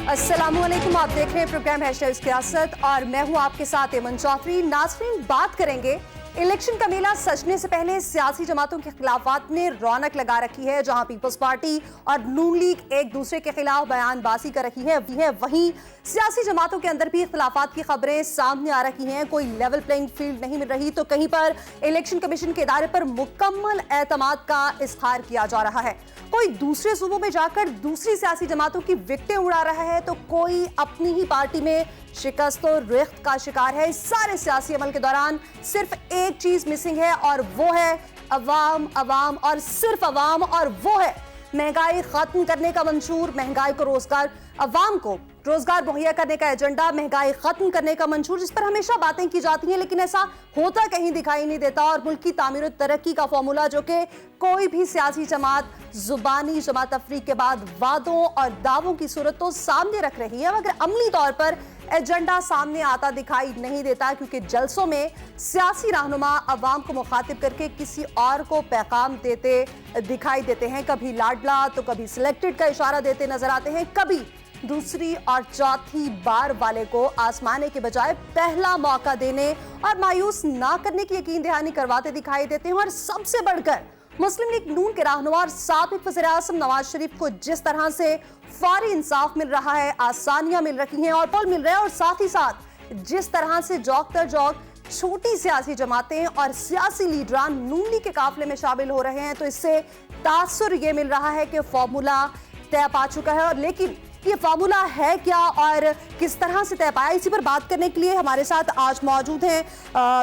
अस्सलामुअलैकुम, आप देख रहे हैं प्रोग्राम हैशटैग सियासत और मैं हूं आपके साथ एमन जाफरी। नाज़रीन, बात करेंगे इलेक्शन का मेला सजने से पहले सियासी जमातों के खिलाफात ने रौनक लगा रखी है। जहां पीपल्स पार्टी और नून लीग एक दूसरे के खिलाफ बयानबाजी कर रही है, वहीं सियासी जमातों के अंदर भी खिलाफात की खबरें सामने आ रही हैं। कोई लेवल प्लेइंग फील्ड नहीं मिल रही, तो कहीं पर इलेक्शन कमीशन के इदारे पर मुकम्मल एतमाद का इज़हार किया जा रहा है। कोई दूसरे सूबों में जाकर दूसरी सियासी जमातों की विकटें उड़ा रहा है, तो कोई अपनी ही पार्टी में शिकस्त और रिख्त का शिकार है। इस सारे सियासी अमल के दौरान सिर्फ एक चीज मिसिंग है और वो है अवाम, अवाम और सिर्फ अवाम, और वो है महंगाई खत्म करने का मंशूर, महंगाई को रोजगार, अवाम को रोजगार मुहैया करने का एजेंडा, महंगाई खत्म करने का मंशूर, जिस पर हमेशा बातें की जाती हैं लेकिन ऐसा होता कहीं दिखाई नहीं देता। और मुल्क की तामीर और तरक्की का फॉर्मूला जो कि कोई भी सियासी जमात जुबानी जमात तफरीक के बाद वादों और दावों की सूरत तो सामने रख रही है, मगर अमली तौर पर एजेंडा सामने आता दिखाई नहीं देता, क्योंकि जलसों में सियासी रहनुमा अवाम को मुखातिब करके किसी और को पैगाम देते दिखाई देते हैं। कभी लाडला तो कभी सिलेक्टेड का इशारा देते नजर आते हैं, कभी दूसरी और चौथी बार वाले को आजमाने के बजाय पहला मौका देने और मायूस ना करने की यकीन दहानी करवाते दिखाई देते हैं। और सबसे बढ़कर मुस्लिम लीग नून के रहनुमा और साबिक वज़ीर आज़म नवाज शरीफ को जिस तरह से फौरी इंसाफ मिल रहा है, आसानियां मिल रही हैं और पल मिल रहे हैं, और साथ ही साथ जिस तरह से जौक तर जौक छोटी सियासी जमातें और सियासी लीडरान नून लीग के काफिले में शामिल हो रहे हैं, तो इससे तासुर ये मिल रहा है कि फॉर्मूला तय पा चुका है। और लेकिन ये फार्मूला है क्या और किस तरह से तय पाया, इसी पर बात करने के लिए हमारे साथ आज मौजूद हैं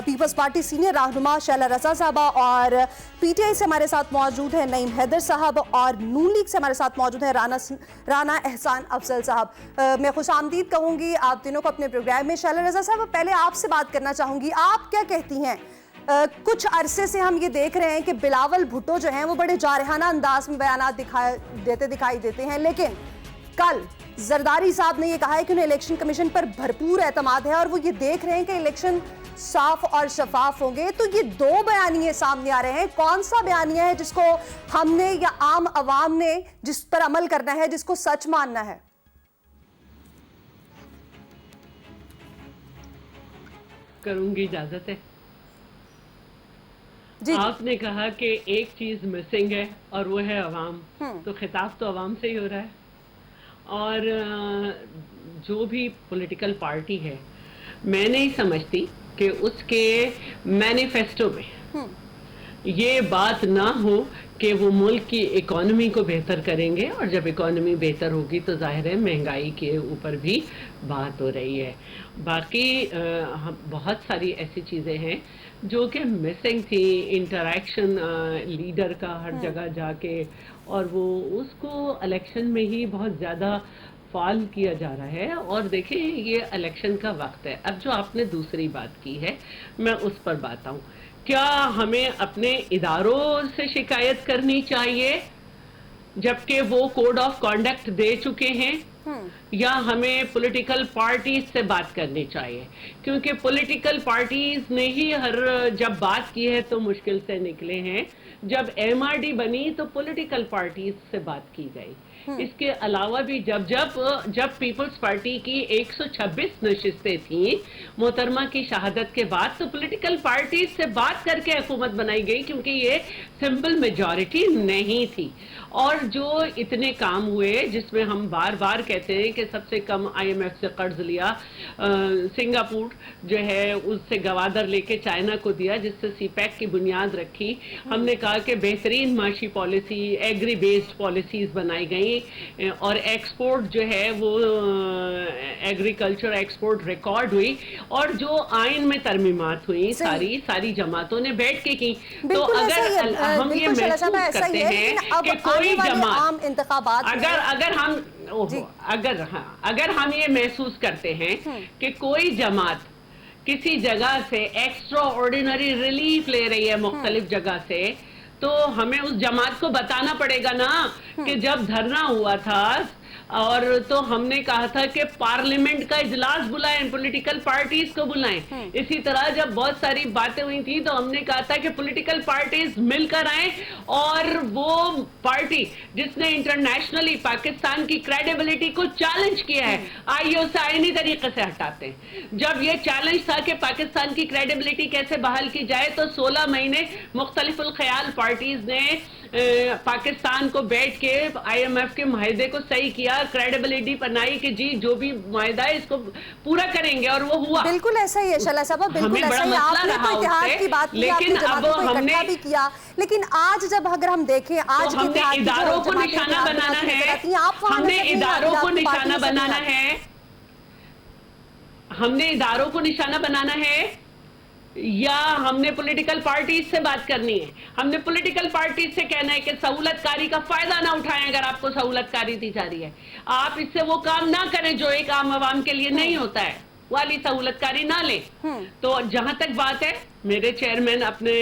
पीपल्स पार्टी सीनियर रहनुमा शैला रज़ा साहबा, और पीटीआई से हमारे साहब मौजूद हैं नईम हैदर साहब, और नून लीग से हमारे साथ मौजूद हैं राना एहसान अफजल साहब। मैं खुशामदीद कहूँगी आप तीनों को अपने प्रोग्राम में। शैला रज़ा साहब, पहले आपसे बात करना चाहूँगी, आप क्या कहती हैं? कुछ अरसे से हम ये देख रहे हैं कि बिलावल भुट्टो जो हैं वो बड़े जारहाना अंदाज में बयानात दिखाई देते हैं, लेकिन कल जरदारी साहब ने ये कहा है कि उन्हें इलेक्शन कमीशन पर भरपूर एतमाद है और वो ये देख रहे हैं कि इलेक्शन साफ और शफाफ होंगे। तो ये दो बयानिए सामने आ रहे हैं, कौन सा बयानिया है जिसको हमने या आम अवाम ने जिस पर अमल करना है, जिसको सच मानना है? करूंगी, इजाजत है जी। आपने कहा कि एक चीज मिसिंग है और वो है अवाम, तो खिताब तो अवाम से ही हो रहा है। और जो भी पॉलिटिकल पार्टी है, मैं नहीं समझती कि उसके मैनिफेस्टो में ये बात ना हो कि वो मुल्क की इकोनॉमी को बेहतर करेंगे, और जब इकोनॉमी बेहतर होगी तो जाहिर है महंगाई के ऊपर भी बात हो रही है। बाकी बहुत सारी ऐसी चीज़ें हैं जो कि मिसिंग थी, इंटरेक्शन लीडर का हर जगह जाके, और वो उसको इलेक्शन में ही बहुत ज़्यादा फाल किया जा रहा है। और देखिए, ये इलेक्शन का वक्त है। अब जो आपने दूसरी बात की है, मैं उस पर बात आऊँ। क्या हमें अपने इदारों से शिकायत करनी चाहिए जबकि वो कोड ऑफ कॉन्डक्ट दे चुके हैं, या हमें पॉलिटिकल पार्टीज से बात करनी चाहिए? क्योंकि पॉलिटिकल पार्टीज ने ही जब बात की है तो मुश्किल से निकले हैं। जब एमआरडी बनी तो पॉलिटिकल पार्टीज से बात की गई। इसके अलावा भी जब पीपल्स पार्टी की 126 नशिस्तें थी मोहतरमा की शहादत के बाद, तो पॉलिटिकल पार्टीज से बात करके हुकूमत बनाई गई, क्योंकि ये सिंपल मेजॉरिटी नहीं थी। और जो इतने काम हुए जिसमें हम बार बार कहते हैं कि सबसे कम आईएमएफ से कर्ज लिया, सिंगापुर जो है उससे गवादर लेके चाइना को दिया, जिससे सीपैक की बुनियाद रखी। हमने कहा कि बेहतरीन माशी पॉलिसी, एग्री बेस्ड पॉलिसीज बनाई गई, और एक्सपोर्ट जो है वो एग्रीकल्चर एक्सपोर्ट रिकॉर्ड हुई, और जो आइन में तरमीमात हुई सारी जमातों ने बैठ के की। तो अगर हम ये महसूस करते हैं कि कोई जमात, अगर हम ये महसूस करते हैं कि कोई जमात किसी जगह से एक्स्ट्रा ऑर्डिनरी रिलीफ ले रही है मुख्तलिफ जगह से, तो हमें उस जमात को बताना पड़ेगा ना कि जब धरना हुआ था اور تو ہم نے کہا تھا کہ پارلیمنٹ کا اجلاس بلائیں, پولیٹیکل پارٹیز کو بلائیں. اسی طرح جب بہت ساری باتیں ہوئی تھیں تو ہم نے کہا تھا کہ پولیٹیکل پارٹیز مل کر آئیں, اور وہ پارٹی جس نے انٹرنیشنلی پاکستان کی کریڈیبلٹی کو چیلنج کیا ہے, آئیے اسے آئینی طریقے سے ہٹاتے ہیں. جب یہ چیلنج تھا کہ پاکستان کی کریڈیبلٹی کیسے بحال کی جائے, تو 16 مہینے مختلف الخیال پارٹیز نے پاکستان کو بیٹھ کے IMF کے معاہدے کو صحیح کیا, کریڈیبلٹی بنائی کہ جی جو بھی معاہدہ ہے اس کو پورا کریں گے, اور وہ ہوا. بالکل ایسا ہی ہے شعلہ صاحبہ, بالکل ایسا ہی. آپ نے تو اتحاد کی بات کی, آپ نے جماعتوں کو اکٹھا بھی کیا, لیکن آج جب اگر ہم دیکھیں آج کے اداروں کو نشانہ بنانا ہے, ہم نے اداروں کو نشانہ بنانا ہے, ہم نے اداروں کو نشانہ بنانا ہے, یا ہم نے پولیٹیکل پارٹیز سے بات کرنی ہے. ہم نے پولیٹیکل پارٹیز سے کہنا ہے کہ سہولت کاری کا فائدہ نہ اٹھائیں. اگر آپ کو سہولت کاری دی جا رہی ہے, آپ اس سے وہ کام نہ کریں جو ایک عام عوام کے لیے نہیں ہوتا ہے, والی سہولت کاری نہ لیں. تو جہاں تک بات ہے, میرے چیئرمین اپنے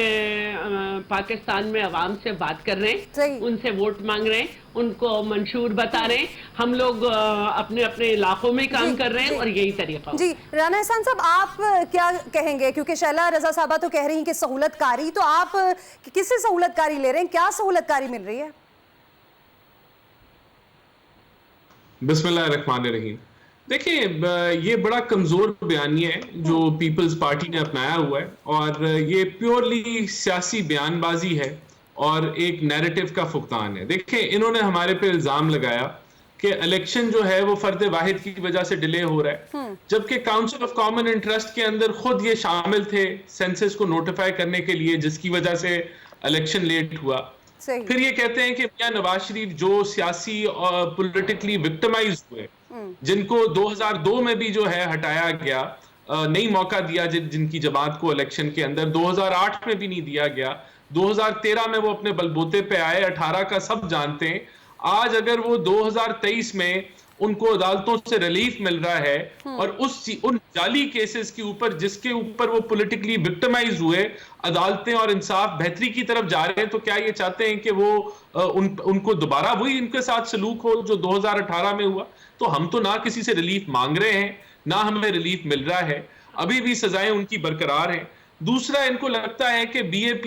پاکستان میں عوام سے بات کر رہے ہیں, ان سے ووٹ مانگ رہے ہیں, ان کو منشور بتا رہے ہیں. ہم لوگ اپنے اپنے علاقوں میں کام کر رہے ہیں, اور یہی طریقہ. جی رانا احسان صاحب, آپ کیا کہیں گے؟ کیونکہ شعلہ رضا صاحبہ تو کہہ رہی ہیں کہ سہولت کاری, تو آپ کس سے سہولت کاری لے رہے ہیں, کیا سہولت کاری مل رہی ہے؟ بسم اللہ الرحمن الرحیم. دیکھیں, یہ بڑا کمزور بیانیہ ہے جو پیپلز پارٹی نے اپنایا ہوا ہے, اور یہ پیورلی سیاسی بیان بازی ہے اور ایک نیریٹو کا فقدان ہے. دیکھیں, انہوں نے ہمارے پہ الزام لگایا کہ الیکشن جو ہے وہ فرد واحد کی وجہ سے ڈیلے ہو رہا ہے, جبکہ کاؤنسل آف کامن انٹرسٹ کے اندر خود یہ شامل تھے سینسس کو نوٹیفائی کرنے کے لیے, جس کی وجہ سے الیکشن لیٹ ہوا. پھر یہ کہتے ہیں کہ میاں نواز شریف جو سیاسی اور پولیٹیکلی وکٹمائز ہوئے, جن کو 2002 میں بھی جو ہے ہٹایا گیا, نہیں موقع دیا جن کی جماعت کو الیکشن کے اندر, 2008 میں بھی نہیں دیا گیا, 2013 میں وہ اپنے بلبوتے پہ آئے, 18 کا سب جانتے ہیں. آج اگر وہ 2023 میں ان کو عدالتوں سے ریلیف مل رہا ہے, اور ان جعلی کیسز کے اوپر جس کے اوپر وہ پولیٹیکلی وکٹمائز ہوئے, عدالتیں اور انصاف بہتری کی طرف جا رہے ہیں, تو کیا یہ چاہتے ہیں کہ وہ ان کو دوبارہ وہی ان کے ساتھ سلوک ہو جو 2018 میں ہوا؟ تو ہم تو نہ کسی سے ریلیف مانگ رہے ہیں, نہ ہمیں ریلیف مل رہا ہے, ابھی بھی سزائیں ان کی برقرار ہیں. دوسرا, ان کو لگتا ہے کہ BAP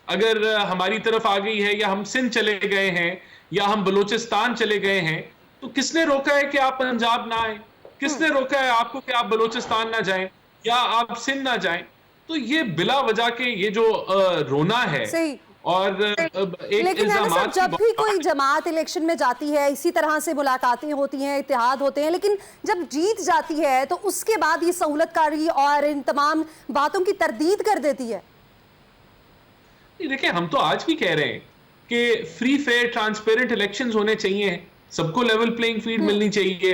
اگر ہماری طرف آ گئی ہے, یا ہم سندھ چلے گئے ہیں, یا ہم بلوچستان چلے گئے ہیں, تو کس نے روکا ہے کہ آپ پنجاب نہ آئیں؟ کس نے روکا ہے آپ کو کہ آپ بلوچستان نہ جائیں یا آپ سندھ نہ جائیں؟ تو یہ بلا وجہ کے یہ جو رونا ہے, اور لیکن جب بھی کوئی جماعت الیکشن میں جاتی ہے, اسی طرح سے ملاقاتیں ہوتی ہیں, اتحاد ہوتے ہیں, لیکن جب جیت جاتی ہے تو اس کے بعد یہ سہولت کاری اور ان تمام باتوں کی تردید کر دیتی ہے. دیکھیں, ہم تو آج بھی کہہ رہے ہیں کہ فری فیئر ٹرانسپیرنٹ الیکشنز ہونے چاہیے, سب کو لیول پلینگ فیلڈ ملنی چاہیے.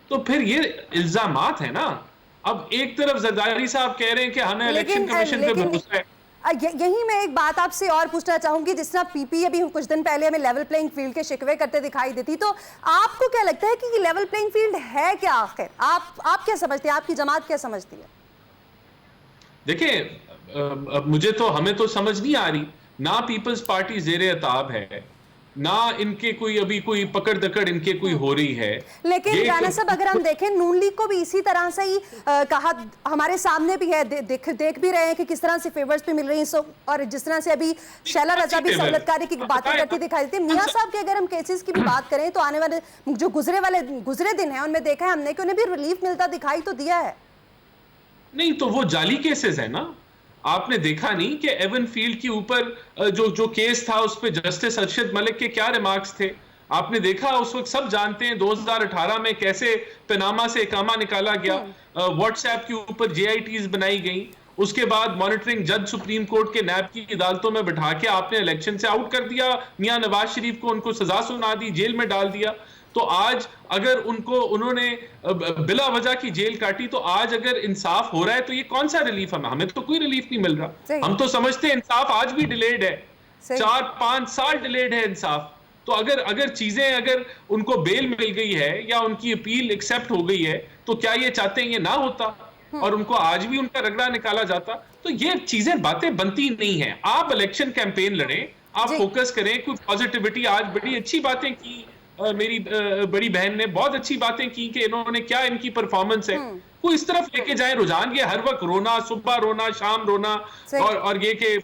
تو پھر یہ الزامات ہیں نا. اب ایک طرف زرداری صاحب کہہ رہے ہیں کہ ہمیں الیکشن کمیشن پہ بھروسہ ہے. یہی میں ایک بات آپ سے اور پوچھنا چاہوں گی, جس طرح PPA ابھی کچھ دن پہلے ہمیں لیول پلینگ فیلڈ کے شکوے کرتے دکھائی دیتی, تو آپ کو کیا لگتا ہے کہ یہ لیول پلینگ فیلڈ ہے کیا آخر؟ آپ کیا سمجھتے ہیں, آپ کی جماعت کیا سمجھتی ہے؟ دیکھیں, مجھے تو ہمیں تو سمجھ نہیں آ رہی, نہ پیپلز پارٹی زیر عتاب ہے, نہ ان کے کوئی ابھی کوئی پکڑ دکڑ ان کے کوئی ہو رہی ہے. لیکن رانا صاحب, اگر ہم دیکھیں نون لیگ کو بھی اسی طرح سے ہی کہا, ہمارے سامنے بھی ہے, دیکھ بھی رہے ہیں کہ کس طرح سے فیورز پہ مل رہی ہیں, اور جس طرح سے ابھی شعلہ رضا بھی سہولت کاری کی باتیں کرتی دکھائی دیتی ہے. میاں صاحب کے اگر ہم کیسز کی بھی بات کریں تو آنے والے جو گزرے دن ہیں ان میں دیکھا ہے ہم نے کہ انہیں بھی ریلیف ملتا دکھائی تو دیا ہے. نہیں تو وہ جعلی کیسز ہیں نا. آپ نے دیکھا نہیں کہ ایون فیلڈ کے اوپر جو کیس تھا اس پہ جسٹس ارشد ملک کے کیا ریمارکس تھے؟ آپ نے دیکھا, اس وقت سب جانتے ہیں 2018 میں کیسے پناما سے اقامہ نکالا گیا, واٹس ایپ کے اوپر JITs بنائی گئیں, اس کے بعد مانیٹرنگ جج سپریم کورٹ کے نیب کی عدالتوں میں بٹھا کے آپ نے الیکشن سے آؤٹ کر دیا میاں نواز شریف کو, ان کو سزا سنا دی, جیل میں ڈال دیا. تو آج اگر انہوں نے بلا وجہ کی جیل کاٹی, تو آج اگر انصاف ہو رہا ہے تو یہ کون سا ریلیف ہے؟ ہمیں تو کوئی ریلیف نہیں مل رہا. ہم تو سمجھتے ہیں انصاف آج بھی ڈیلیڈ ہے, 4-5 سال ڈیلیڈ ہے انصاف. تو اگر چیزیں اگر ان کو بیل مل گئی ہے یا ان کی اپیل ایکسیپٹ ہو گئی ہے, تو کیا یہ چاہتے ہیں یہ نہ ہوتا اور ان کو آج بھی ان کا رگڑا نکالا جاتا؟ تو یہ چیزیں باتیں بنتی نہیں ہیں. آپ الیکشن کیمپین لڑیں, آپ فوکس کریں, کوئی پازیٹیوٹی, آج بڑی اچھی باتیں کی میری بڑی بہن نے بہت اچھی باتیں کی کہ انہوں نے کیا ان کی پرفارمنس ہے، وہ اس طرف لے کے جائیں رجحان یہ ہر وقت رونا، صبح رونا، شام رونا، اور یہ کہ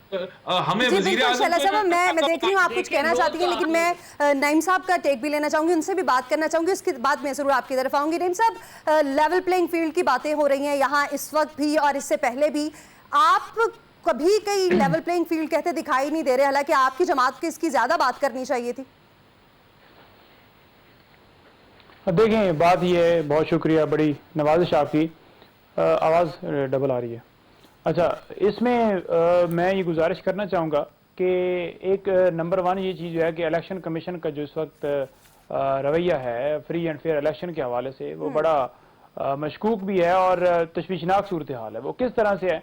ہمیں وزیر اعظم میں دیکھ رہی ہوں آپ کچھ کہنا چاہتی ہیں، لیکن میں نعیم صاحب کا ٹیک بھی لینا چاہوں گی، ان سے بھی بات کرنا چاہوں گی، اس کے بعد میں ضرور آپ کی طرف آؤں گی۔ نعیم صاحب، لیول پلینگ فیلڈ کی باتیں ہو رہی ہیں یہاں اس وقت بھی اور اس سے پہلے بھی، آپ کبھی کئی لیول پلینگ فیلڈ کہتے دکھائی نہیں دے رہے، حالانکہ آپ کی جماعت کو اس کی زیادہ بات کرنی چاہیے تھی۔ دیکھیں بات یہ ہے، بہت شکریہ، بڑی نوازش آپ کی، آواز ڈبل آ رہی ہے۔ اچھا، اس میں میں یہ گزارش کرنا چاہوں گا کہ ایک نمبر 1 یہ چیز جو ہے کہ الیکشن کمیشن کا جو اس وقت رویہ ہے فری اینڈ فیئر الیکشن کے حوالے سے، وہ بڑا مشکوک بھی ہے اور تشویشناک صورتحال ہے۔ وہ کس طرح سے ہے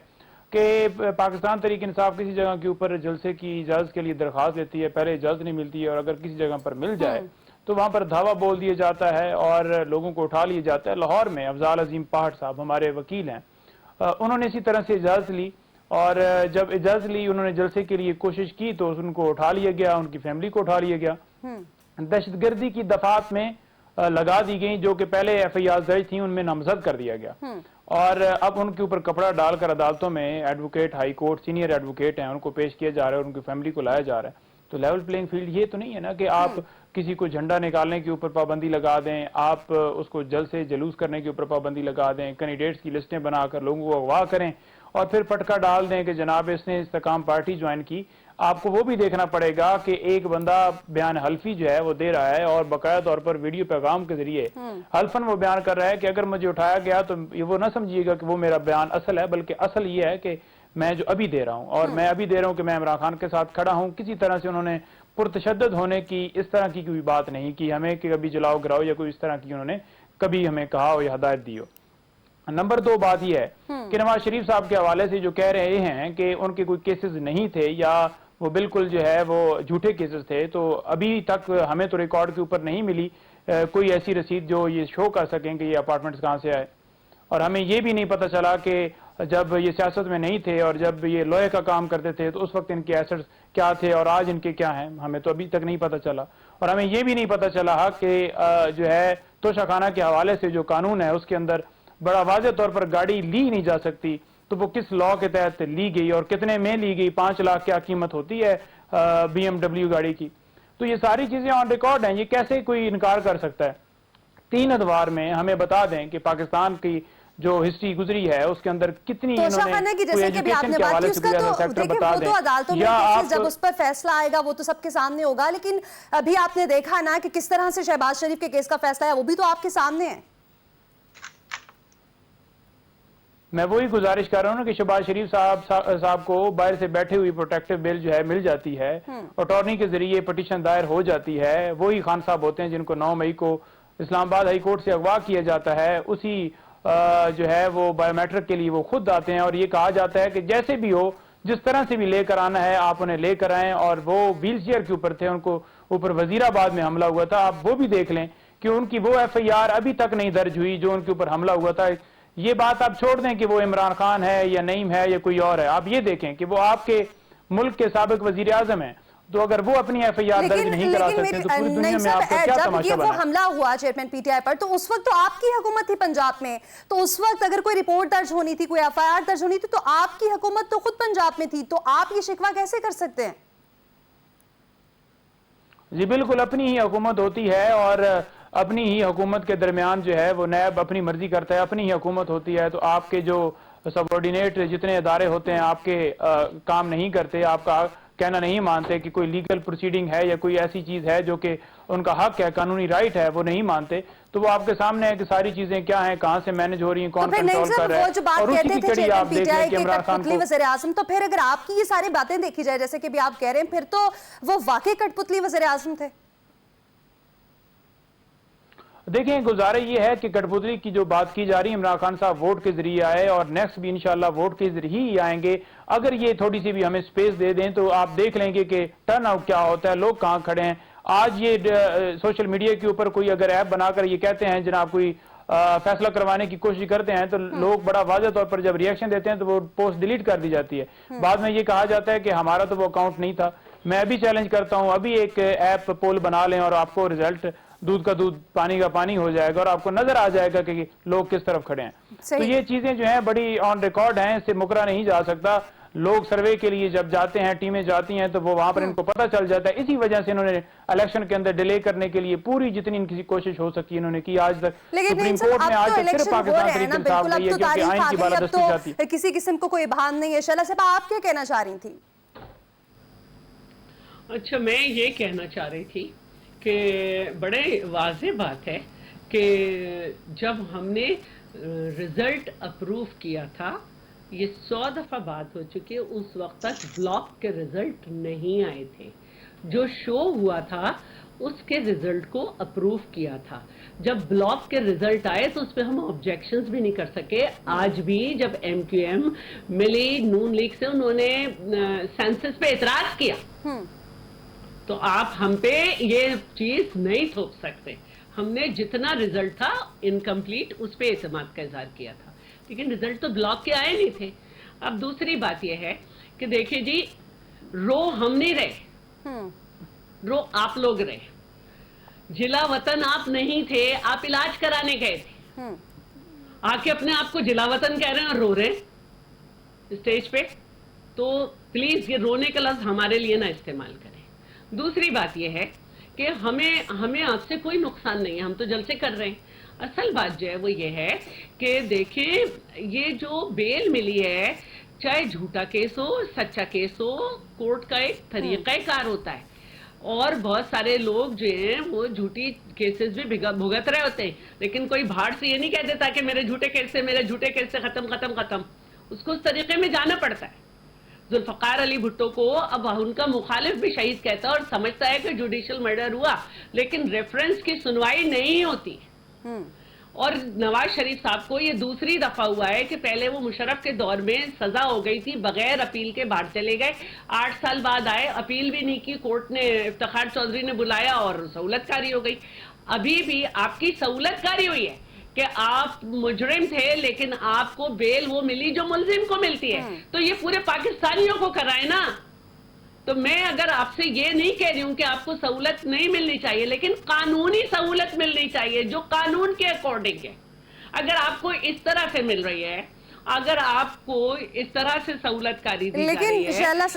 کہ پاکستان تحریک انصاف کسی جگہ کے اوپر جلسے کی اجازت کے لیے درخواست دیتی ہے، پہلے اجازت نہیں ملتی ہے، اور اگر کسی جگہ پر مل جائے تو وہاں پر دھاوا بول دیا جاتا ہے اور لوگوں کو اٹھا لیا جاتا ہے۔ لاہور میں افضال عظیم پہاڑ صاحب ہمارے وکیل ہیں، انہوں نے اسی طرح سے اجازت لی، اور جب اجازت لی انہوں نے جلسے کے لیے کوشش کی تو ان کو اٹھا لیا گیا، ان کی فیملی کو اٹھا لیا گیا، دہشت گردی کی دفعات میں لگا دی گئی، جو کہ پہلے ایف آئی آر درج تھیں ان میں نامزد کر دیا گیا، اور اب ان کے اوپر کپڑا ڈال کر عدالتوں میں advocate high court senior advocate ہیں ان کو پیش کیا جا رہا ہے اور ان کی فیملی کو لایا جا رہا ہے۔ تو لیول پلینگ فیلڈ یہ تو نہیں ہے نا کہ آپ کسی کو جھنڈا نکالنے کے اوپر پابندی لگا دیں، آپ اس کو جلسے جلوس کرنے کے اوپر پابندی لگا دیں، کینڈیڈیٹس کی لسٹیں بنا کر لوگوں کو اغوا کریں اور پھر پٹکا ڈال دیں کہ جناب اس نے استحکام پارٹی جوائن کی۔ آپ کو وہ بھی دیکھنا پڑے گا کہ ایک بندہ بیان حلفی جو ہے وہ دے رہا ہے اور باقاعدہ طور پر ویڈیو پیغام کے ذریعے حلفاً وہ بیان کر رہا ہے کہ اگر مجھے اٹھایا گیا تو وہ نہ سمجھیے گا کہ وہ میرا بیان اصل ہے، بلکہ اصل یہ ہے کہ میں جو ابھی دے رہا ہوں، اور میں ابھی دے رہا ہوں کہ میں عمران خان کے ساتھ کھڑا ہوں۔ کسی طرح سے انہوں نے پرتشدد ہونے کی اس طرح کی کوئی بات نہیں کی ہمیں کہ کبھی جلاؤ گراؤ یا کوئی اس طرح کی انہوں نے کبھی ہمیں کہا ہو یا ہدایت دی ہو۔ نمبر 2 بات یہ ہے کہ نواز شریف صاحب کے حوالے سے جو کہہ رہے ہیں کہ ان کے کوئی کیسز نہیں تھے یا وہ بالکل جو ہے وہ جھوٹے کیسز تھے، تو ابھی تک ہمیں تو ریکارڈ کے اوپر نہیں ملی کوئی ایسی رسید جو یہ شو کر سکیں کہ یہ اپارٹمنٹس کہاں سے آئے، اور ہمیں یہ بھی نہیں پتہ چلا کہ جب یہ سیاست میں نہیں تھے اور جب یہ لوہے کا کام کرتے تھے تو اس وقت ان کے ایسٹس کیا تھے اور آج ان کے کیا ہیں، ہمیں تو ابھی تک نہیں پتہ چلا۔ اور ہمیں یہ بھی نہیں پتہ چلا کہ جو ہے توشہ خانہ کے حوالے سے جو قانون ہے اس کے اندر بڑا واضح طور پر گاڑی لی نہیں جا سکتی، تو وہ کس لاء کے تحت لی گئی اور کتنے میں لی گئی، 5 لاکھ کیا قیمت ہوتی ہے BMW گاڑی کی۔ تو یہ ساری چیزیں آن ریکارڈ ہیں، یہ کیسے کوئی انکار کر سکتا ہے؟ 3 ادوار میں ہمیں بتا دیں کہ پاکستان کی جو ہسٹری گزری ہے اس کے اندر کتنی انہوں نے جیسے کہ آپ نے بات کی اس کا تو دیکھیں وہ تو عدالتوں میں کیسز جب اس پر فیصلہ آئے گا وہ تو سب کے سامنے ہوگا، لیکن ابھی آپ نے دیکھا نا کہ کس طرح سے شہباز شریف کے کیس کا فیصلہ ہے، وہ بھی تو آپ کے سامنے ہے۔ میں وہی گزارش کر رہا ہوں نا کہ شہباز شریف صاحب کو باہر سے بیٹھے ہوئی پروٹیکٹیو بل جو ہے مل جاتی ہے، اٹارنی کے ذریعے پٹیشن دائر ہو جاتی ہے، وہی خان صاحب ہوتے ہیں جن کو 9 مئی کو اسلام آباد ہائی کورٹ سے اغوا کیا جاتا ہے، اسی جو ہے وہ بایو میٹرک کے لیے وہ خود آتے ہیں اور یہ کہا جاتا ہے کہ جیسے بھی ہو جس طرح سے بھی لے کر آنا ہے آپ انہیں لے کر آئیں، اور وہ ویل چیئر کے اوپر تھے، ان کو اوپر وزیر آباد میں حملہ ہوا تھا، آپ وہ بھی دیکھ لیں کہ ان کی وہ ایف آئی آر ابھی تک نہیں درج ہوئی جو ان کے اوپر حملہ ہوا تھا۔ یہ بات آپ چھوڑ دیں کہ وہ عمران خان ہے یا نعیم ہے یا کوئی اور ہے، آپ یہ دیکھیں کہ وہ آپ کے ملک کے سابق وزیر اعظم ہیں، تو اگر وہ اپنی ایف آئی آر درج نہیں کرا سکتے تو پوری دنیا میں آپ کا کیا تماشا بنا ہے؟ جب یہ وہ حملہ ہوا چیئرمین پی ٹی آئی پر تو اس وقت تو آپ کی حکومت تھی پنجاب میں، تو اس وقت اگر کوئی رپورٹ درج ہونی تھی، کوئی ایف آئی آر درج ہونی تھی، تو آپ کی حکومت تو خود پنجاب میں تھی، تو آپ یہ شکوہ کیسے کر سکتے ہیں؟ جی بالکل، اپنی ہی حکومت ہوتی ہے اور اپنی ہی حکومت کے درمیان جو ہے وہ نیب اپنی مرضی کرتا ہے، اپنی ہی حکومت ہوتی ہے، تو آپ کے جو سبارڈینیٹ جتنے ادارے ہوتے ہیں آپ کے کام نہیں کرتے، آپ کا کہنا نہیں مانتے کہ کوئی لیگل پروسیڈنگ ہے یا کوئی ایسی چیز ہے جو کہ ان کا حق ہے، قانونی رائٹ ہے، وہ نہیں مانتے، تو وہ آپ کے سامنے ہے کہ ساری چیزیں کیا ہیں، کہاں سے مینج ہو رہی ہیں، کون کنٹرول کر رہا ہے، اور اسی کی کڑی آپ دیکھ لیں کہ عمران خان کو وزیر اعظم، تو پھر اگر آپ کی یہ ساری باتیں دیکھی جائے جیسے کہ بھی آپ کہہ رہے ہیں، پھر تو وہ واقعی کٹ پتلی وزیر اعظم تھے۔ دیکھیں گزارے یہ ہے کہ کٹ پتلی کی جو بات کی جا رہی ہے، عمران خان صاحب ووٹ کے ذریعے آئے اور نیکسٹ بھی انشاءاللہ ووٹ کے ذریعے ہی آئیں گے، اگر یہ تھوڑی سی بھی ہمیں سپیس دے دیں تو آپ دیکھ لیں گے کہ ٹرن آؤٹ کیا ہوتا ہے، لوگ کہاں کھڑے ہیں۔ آج یہ سوشل میڈیا کے اوپر کوئی اگر ایپ بنا کر یہ کہتے ہیں جناب کوئی فیصلہ کروانے کی کوشش کرتے ہیں تو لوگ بڑا واضح طور پر جب ریئیکشن دیتے ہیں تو وہ پوسٹ ڈیلیٹ کر دی جاتی ہے، بعد میں یہ کہا جاتا ہے کہ ہمارا تو وہ اکاؤنٹ نہیں تھا۔ میں ابھی چیلنج کرتا ہوں، ابھی ایک ایپ پول بنا لیں اور آپ کو رزلٹ دودھ کا دودھ پانی کا پانی ہو جائے گا اور آپ کو نظر آ جائے گا کہ لوگ کس طرف کھڑے ہیں. تو یہ چیزیں جو ہیں بڑی آن ریکارڈ ہیں, اس سے مکرا نہیں جا سکتا. لوگ سروے کے لیے جب جاتے ہیں, ٹیمیں جاتی ہیں, تو وہ وہاں پر ان کو پتہ چل جاتا ہے. اسی وجہ سے انہوں نے الیکشن کے اندر ڈیلے کرنے کے لیے پوری جتنی ان کی کوشش ہو سکی انہوں نے کی. آج تک سپریم کورٹ میں آج تک صرف پاکستان تحریک انصاف نہیں ہے کیونکہ آئین کی بالادستی چاہتی ہے. کسی قسم کو کوئی ابہام نہیں ہے. شیلا صاحبہ آپ کیا کہنا چاہ رہی تھی؟ اچھا, میں یہ کہنا چاہ رہی تھی کہ بڑے واضح بات ہے کہ جب ہم نے رزلٹ اپروو کیا تھا, یہ 100 دفعہ بات ہو چکی ہے, اس وقت تک بلاک کے رزلٹ نہیں آئے تھے. جو شو ہوا تھا اس کے رزلٹ کو اپروو کیا تھا. جب بلاک کے رزلٹ آئے تو اس پہ ہم آبجیکشنز بھی نہیں کر سکے. آج بھی جب ایم کیو ایم ملی نون لیگ سے, انہوں نے سینسس پہ اعتراض کیا, تو آپ ہم پہ یہ چیز نہیں تھوپ سکتے. ہم نے جتنا رزلٹ تھا انکمپلیٹ اس پہ اعتماد کا اظہار کیا تھا, لیکن رزلٹ تو بلاک کے آئے نہیں تھے. اب دوسری بات یہ ہے کہ دیکھیں جی, رو ہم نہیں رہے, رو آپ لوگ رہے. جلا وطن آپ نہیں تھے, آپ علاج کرانے گئے تھے, آ کے اپنے آپ کو جلا وطن کہہ رہے ہیں اور رو رہے ہیں اسٹیج پہ. تو پلیز یہ رونے کا لفظ ہمارے لیے نہ استعمال کریں. دوسری بات یہ ہے کہ ہمیں آپ سے کوئی نقصان نہیں ہے, ہم تو جلسے کر رہے ہیں. اصل بات جو ہے وہ یہ ہے کہ دیکھیں, یہ جو بیل ملی ہے, چاہے جھوٹا کیس ہو سچا کیس ہو, کورٹ کا ایک طریقہ کار ہوتا ہے. اور بہت سارے لوگ جو ہیں وہ جھوٹی کیسز بھی بھگت رہے ہوتے ہیں, لیکن کوئی بھاڑ سے یہ نہیں کہہ دیتا کہ میرے جھوٹے کیس سے ختم. اس کو اس طریقے میں جانا پڑتا ہے. ذوالفقار علی بھٹو کو اب ان کا مخالف بھی شہید کہتا ہے اور سمجھتا ہے کہ جوڈیشل مرڈر ہوا, لیکن ریفرنس کی سنوائی نہیں ہوتی. اور نواز شریف صاحب کو یہ دوسری دفعہ ہوا ہے کہ پہلے وہ مشرف کے دور میں سزا ہو گئی تھی, بغیر اپیل کے باہر چلے گئے, 8 سال بعد آئے, اپیل بھی نہیں کی, کورٹ نے افتخار چودھری نے بلایا اور سہولت کاری ہو گئی. ابھی بھی آپ کی سہولت کاری ہوئی ہے کہ آپ مجرم تھے لیکن آپ کو بیل وہ ملی جو ملزم کو ملتی ہے. تو یہ پورے پاکستانیوں کو کرائے نا. تو میں اگر آپ سے یہ نہیں کہہ رہی ہوں کہ آپ کو سہولت نہیں ملنی چاہیے, لیکن قانونی سہولت ملنی چاہیے جو قانون کے اکارڈنگ ہے. اگر آپ کو اس طرح سے مل رہی ہے, اگر آپ کو اس طرح سے سہولت کاری دی جا رہی ہے, لیکن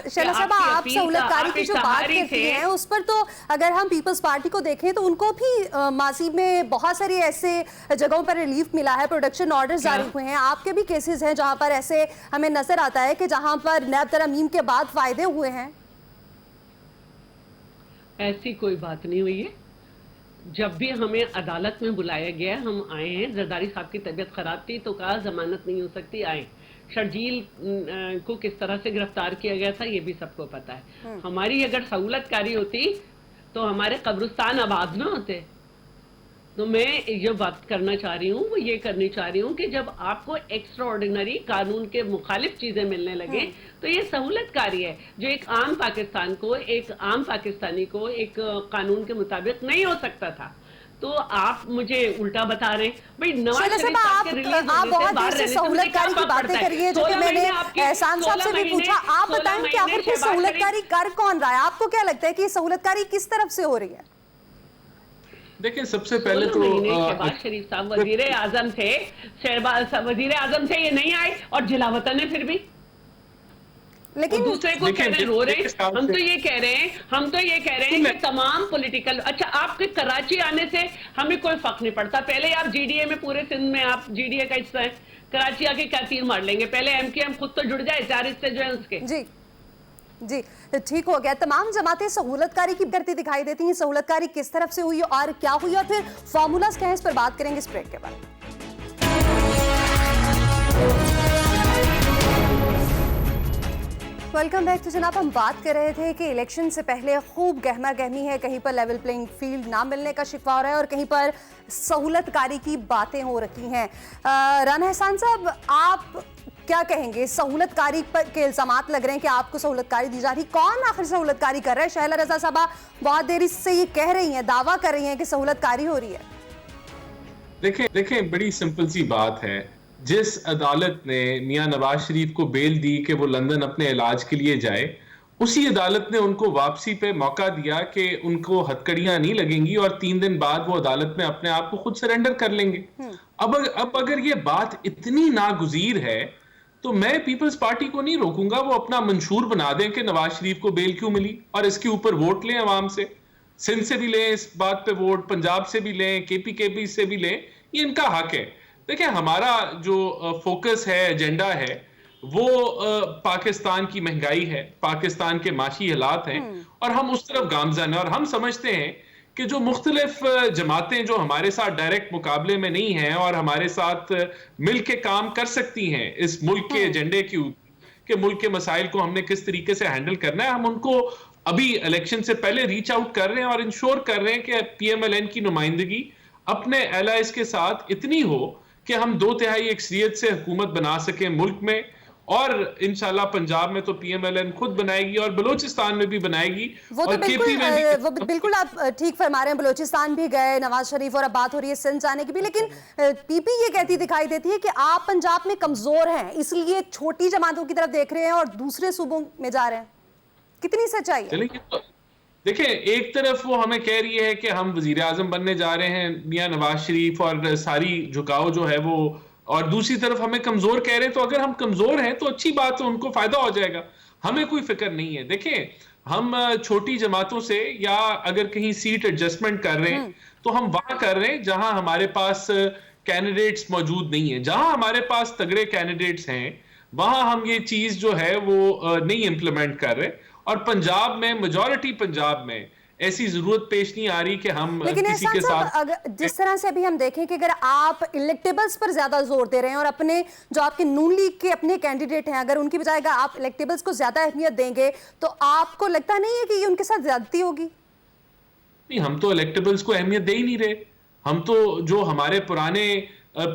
شیلا صاحبہ آپ سہولت کاری کی جو بات کرتی ہیں اس پر تو اگر ہم پیپلز پارٹی کو دیکھیں تو ان کو بھی ماضی میں بہت ساری ایسے جگہوں پر ریلیف ملا ہے, پروڈکشن آرڈر جاری ہوئے ہیں. آپ کے بھی کیسز ہیں جہاں پر ایسے ہمیں نظر آتا ہے کہ جہاں پر نیب ترمیم کے بعد فائدے ہوئے ہیں. ایسی کوئی بات نہیں ہوئی ہے. جب بھی ہمیں عدالت میں بلایا گیا ہم آئے ہیں. زرداری صاحب کی طبیعت خراب تھی تو کہا ضمانت نہیں ہو سکتی, آئیں. شرجیل کو کس طرح سے گرفتار کیا گیا تھا یہ بھی سب کو پتا ہے. ہماری اگر سہولت کاری ہوتی تو ہمارے قبرستان آباد نہ ہوتے. تو میں یہ بات کرنا چاہ رہی ہوں, وہ یہ کرنی چاہ رہی ہوں کہ جب آپ کو ایکسٹرا آرڈینری قانون کے مخالف چیزیں ملنے لگے تو یہ سہولت کاری ہے جو ایک عام پاکستان کو, ایک عام پاکستانی کو ایک قانون کے مطابق نہیں ہو سکتا تھا. تو آپ مجھے الٹا بتا رہے ہیں. بھئی نواز شریف صاحب کے ریلیز آپ بہت دیر سے سہولت کاری کی باتیں کریے جو کہ میں نے احسان صاحب سے بھی پوچھا. آپ بتائیں کہ آخر پھر سہولت کاری کر کون رہا ہے؟ آپ کو کیا لگتا ہے کہ یہ سہولت کاری کس طرف سے ہو رہی ہے؟ دیکھیں سب سے پہلے تو شہباز شریف صاحب وزیر اعظم تھے, وزیر اعظم تھے, یہ نہیں آئے اور جلا وطن ہے پھر بھی. لیکن دوسرے کو کہہ رہے رو رہے. ہم تو یہ کہہ رہے ہیں کہ تمام پولیٹیکل, اچھا آپ کے کراچی آنے سے ہمیں کوئی فرق نہیں پڑتا. پہلے آپ جی ڈی اے میں پورے سندھ میں آپ جی ڈی اے کا حصہ ہیں, کراچی آ کے کیا تیر مار لیں گے؟ پہلے ایم کیو ایم خود تو جڑ جائے, 4 حصے جو ہیں اس کے. جی ٹھیک ہو گیا. تمام جماعتیں سہولت کاری کی کرتی دکھائی دیتی ہیں. سہولت کاری کس طرف سے ہوئی اور کیا ہوئی اور پھر فارمولاز کیا ہیں, اس پر بات کریں گے اس بریک کے بعد. Welcome back. تو جناب ہم بات کر رہے تھے کہ الیکشن سے پہلے خوب گہما گہمی ہے, کہیں پر لیول پلینگ فیلڈ نہ ملنے کا شکوہ ہو رہا ہے اور کہیں پر سہولت کاری کی باتیں ہو رکھی ہیں. رانا احسان صاحب آپ کیا کہیں گے؟ سہولت کاری کے الزامات لگ رہے ہیں کہ آپ کو سہولت کاری دی جا رہی, کون آخر سہولت کاری کر رہا ہے؟ شہلا رضا صاحبہ بہت دیر سے یہ کہہ رہی ہیں, دعویٰ کر رہی ہیں کہ سہولت کاری ہو رہی ہے. دیکھیں بڑی سمپل سی بات ہے. جس عدالت نے میاں نواز شریف کو بیل دی کہ وہ لندن اپنے علاج کے لیے جائے, उसी अदालत ने उनको वापसी पे मौका दिया कि उनको हथकड़ियां नहीं लगेंगी और 3 दिन बाद वो अदालत में अपने आप को खुद सरेंडर कर लेंगे। अब अगर ये बात इतनी नागुजीर है तो मैं पीपल्स पार्टी को नहीं रोकूंगा, वो अपना मंशूर बना दें कि नवाज शरीफ को बेल क्यों मिली और इसके ऊपर वोट लें अवाम से। सिंध से भी लें इस बात पे वोट, पंजाब से भी लें, केपी से भी लें, ये इनका हक है। देखिए हमारा जो फोकस है, एजेंडा है, वो पाकिस्तान की महंगाई है, पाकिस्तान के माशी हालात हैं और हम उस तरफ गामजन हैं और हम समझते हैं कि जो मुख्तलिफ जमातें जो हमारे साथ डायरेक्ट मुकाबले में नहीं हैं और हमारे साथ मिल के काम कर सकती हैं इस मुल्क के एजेंडे के मुल्क के मसाइल को हमने किस तरीके से हैंडल करना है, हम उनको अभी इलेक्शन से पहले रीच आउट कर रहे हैं और इंश्योर कर रहे हैं कि PMLN की नुमाइंदगी अपने एलाइज के साथ इतनी हो कि हम 2/3 अक्सरियत से हुकूमत बना सकें मुल्क में। और इंशाल्लाह पंजाब में तो PMLN खुद बनाएगी और बलूचिस्तान में भी बनाएगी। वो तो बिल्कुल आप ठीक फरमा रहे हैं, बलूचिस्तान भी गए नवाज शरीफ और अब बात हो रही है सिंध जाने की भी, लेकिन PP ये कहती दिखाई देती है कि आप पंजाब में कमजोर हैं इसलिए छोटी जमातों की तरफ देख रहे हैं और दूसरे सूबों में जा रहे हैं। कितनी सच्चाई है? देखिए एक तरफ वो हमें कह रही है कि हम वजीर आजम बनने जा रहे हैं मियां नवाज शरीफ और सारी झुकाव जो है वो, और दूसरी तरफ हमें कमजोर कह रहे हैं। तो अगर हम कमजोर हैं तो अच्छी बात है, उनको फायदा हो जाएगा, हमें कोई फिक्र नहीं है। देखिए हम छोटी जमातों से या अगर कहीं सीट एडजस्टमेंट कर रहे हैं तो हम वहां कर रहे हैं जहां हमारे पास कैंडिडेट्स मौजूद नहीं है। जहां हमारे पास तगड़े कैंडिडेट्स हैं वहां हम ये चीज जो है वो नहीं इंप्लीमेंट कर रहे। और पंजाब में, मेजॉरिटी पंजाब में ऐसी जरूरत पेश नहीं आ रही कि हम किसी के साथ, अगर जिस तरह से अभी हम देखें कि अगर आप इलेक्टेबल्स पर ज्यादा जोर दे रहे हैं और अपने जो आपके नून लीग के अपने कैंडिडेट हैं अगर उनकी बजाय आप इलेक्टेबल्स को ज्यादा अहमियत देंगे तो आपको लगता नहीं है कि ये उनके साथ ज्यादती होगी? नहीं, हम तो इलेक्टेबल्स को अहमियत दे ही नहीं रहे। हम तो जो हमारे पुराने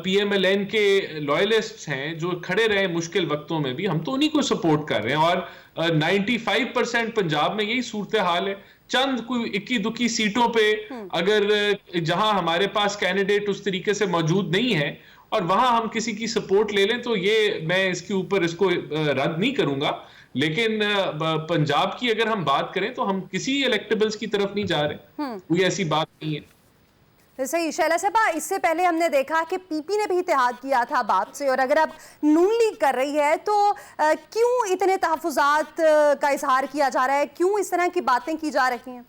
PMLN के लॉयलिस्ट्स हैं जो खड़े रहे मुश्किल वक्तों में भी, हम तो उन्हीं को सपोर्ट कर रहे हैं। और 95% पंजाब में यही सूरत हाल है। चंद कोई इक्की दुक्की सीटों पे अगर जहां हमारे पास कैंडिडेट उस तरीके से मौजूद नहीं है और वहां हम किसी की सपोर्ट ले लें तो ये मैं इसके ऊपर इसको रद्द नहीं करूंगा। लेकिन पंजाब की अगर हम बात करें तो हम किसी इलेक्टेबल्स की तरफ नहीं जा रहे, कोई ऐसी बात नहीं है। सही। शैला साहबा, इससे पहले हमने देखा कि PP ने भी इत्तेहाद किया था बाप से, और अगर अब नून लीग कर रही है तो क्यों इतने तहफ़्फ़ुज़ात का इजहार किया जा रहा है, क्यों इस तरह की बातें की जा रही हैं?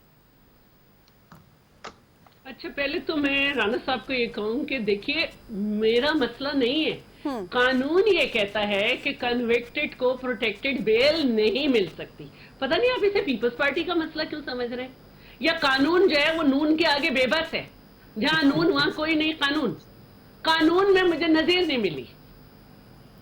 अच्छा, पहले तो मैं राना साहब को ये कहूँ कि देखिए मेरा मसला नहीं है, कानून ये कहता है कि कन्विक्टेड को प्रोटेक्टेड बेल नहीं मिल सकती। पता नहीं आप इसे पीपल्स पार्टी का मसला क्यों समझ रहे हैं, या कानून जो है वो नून के आगे बेबस है, जहां नून वहां कोई नहीं कानून में मुझे नजीर नहीं मिली।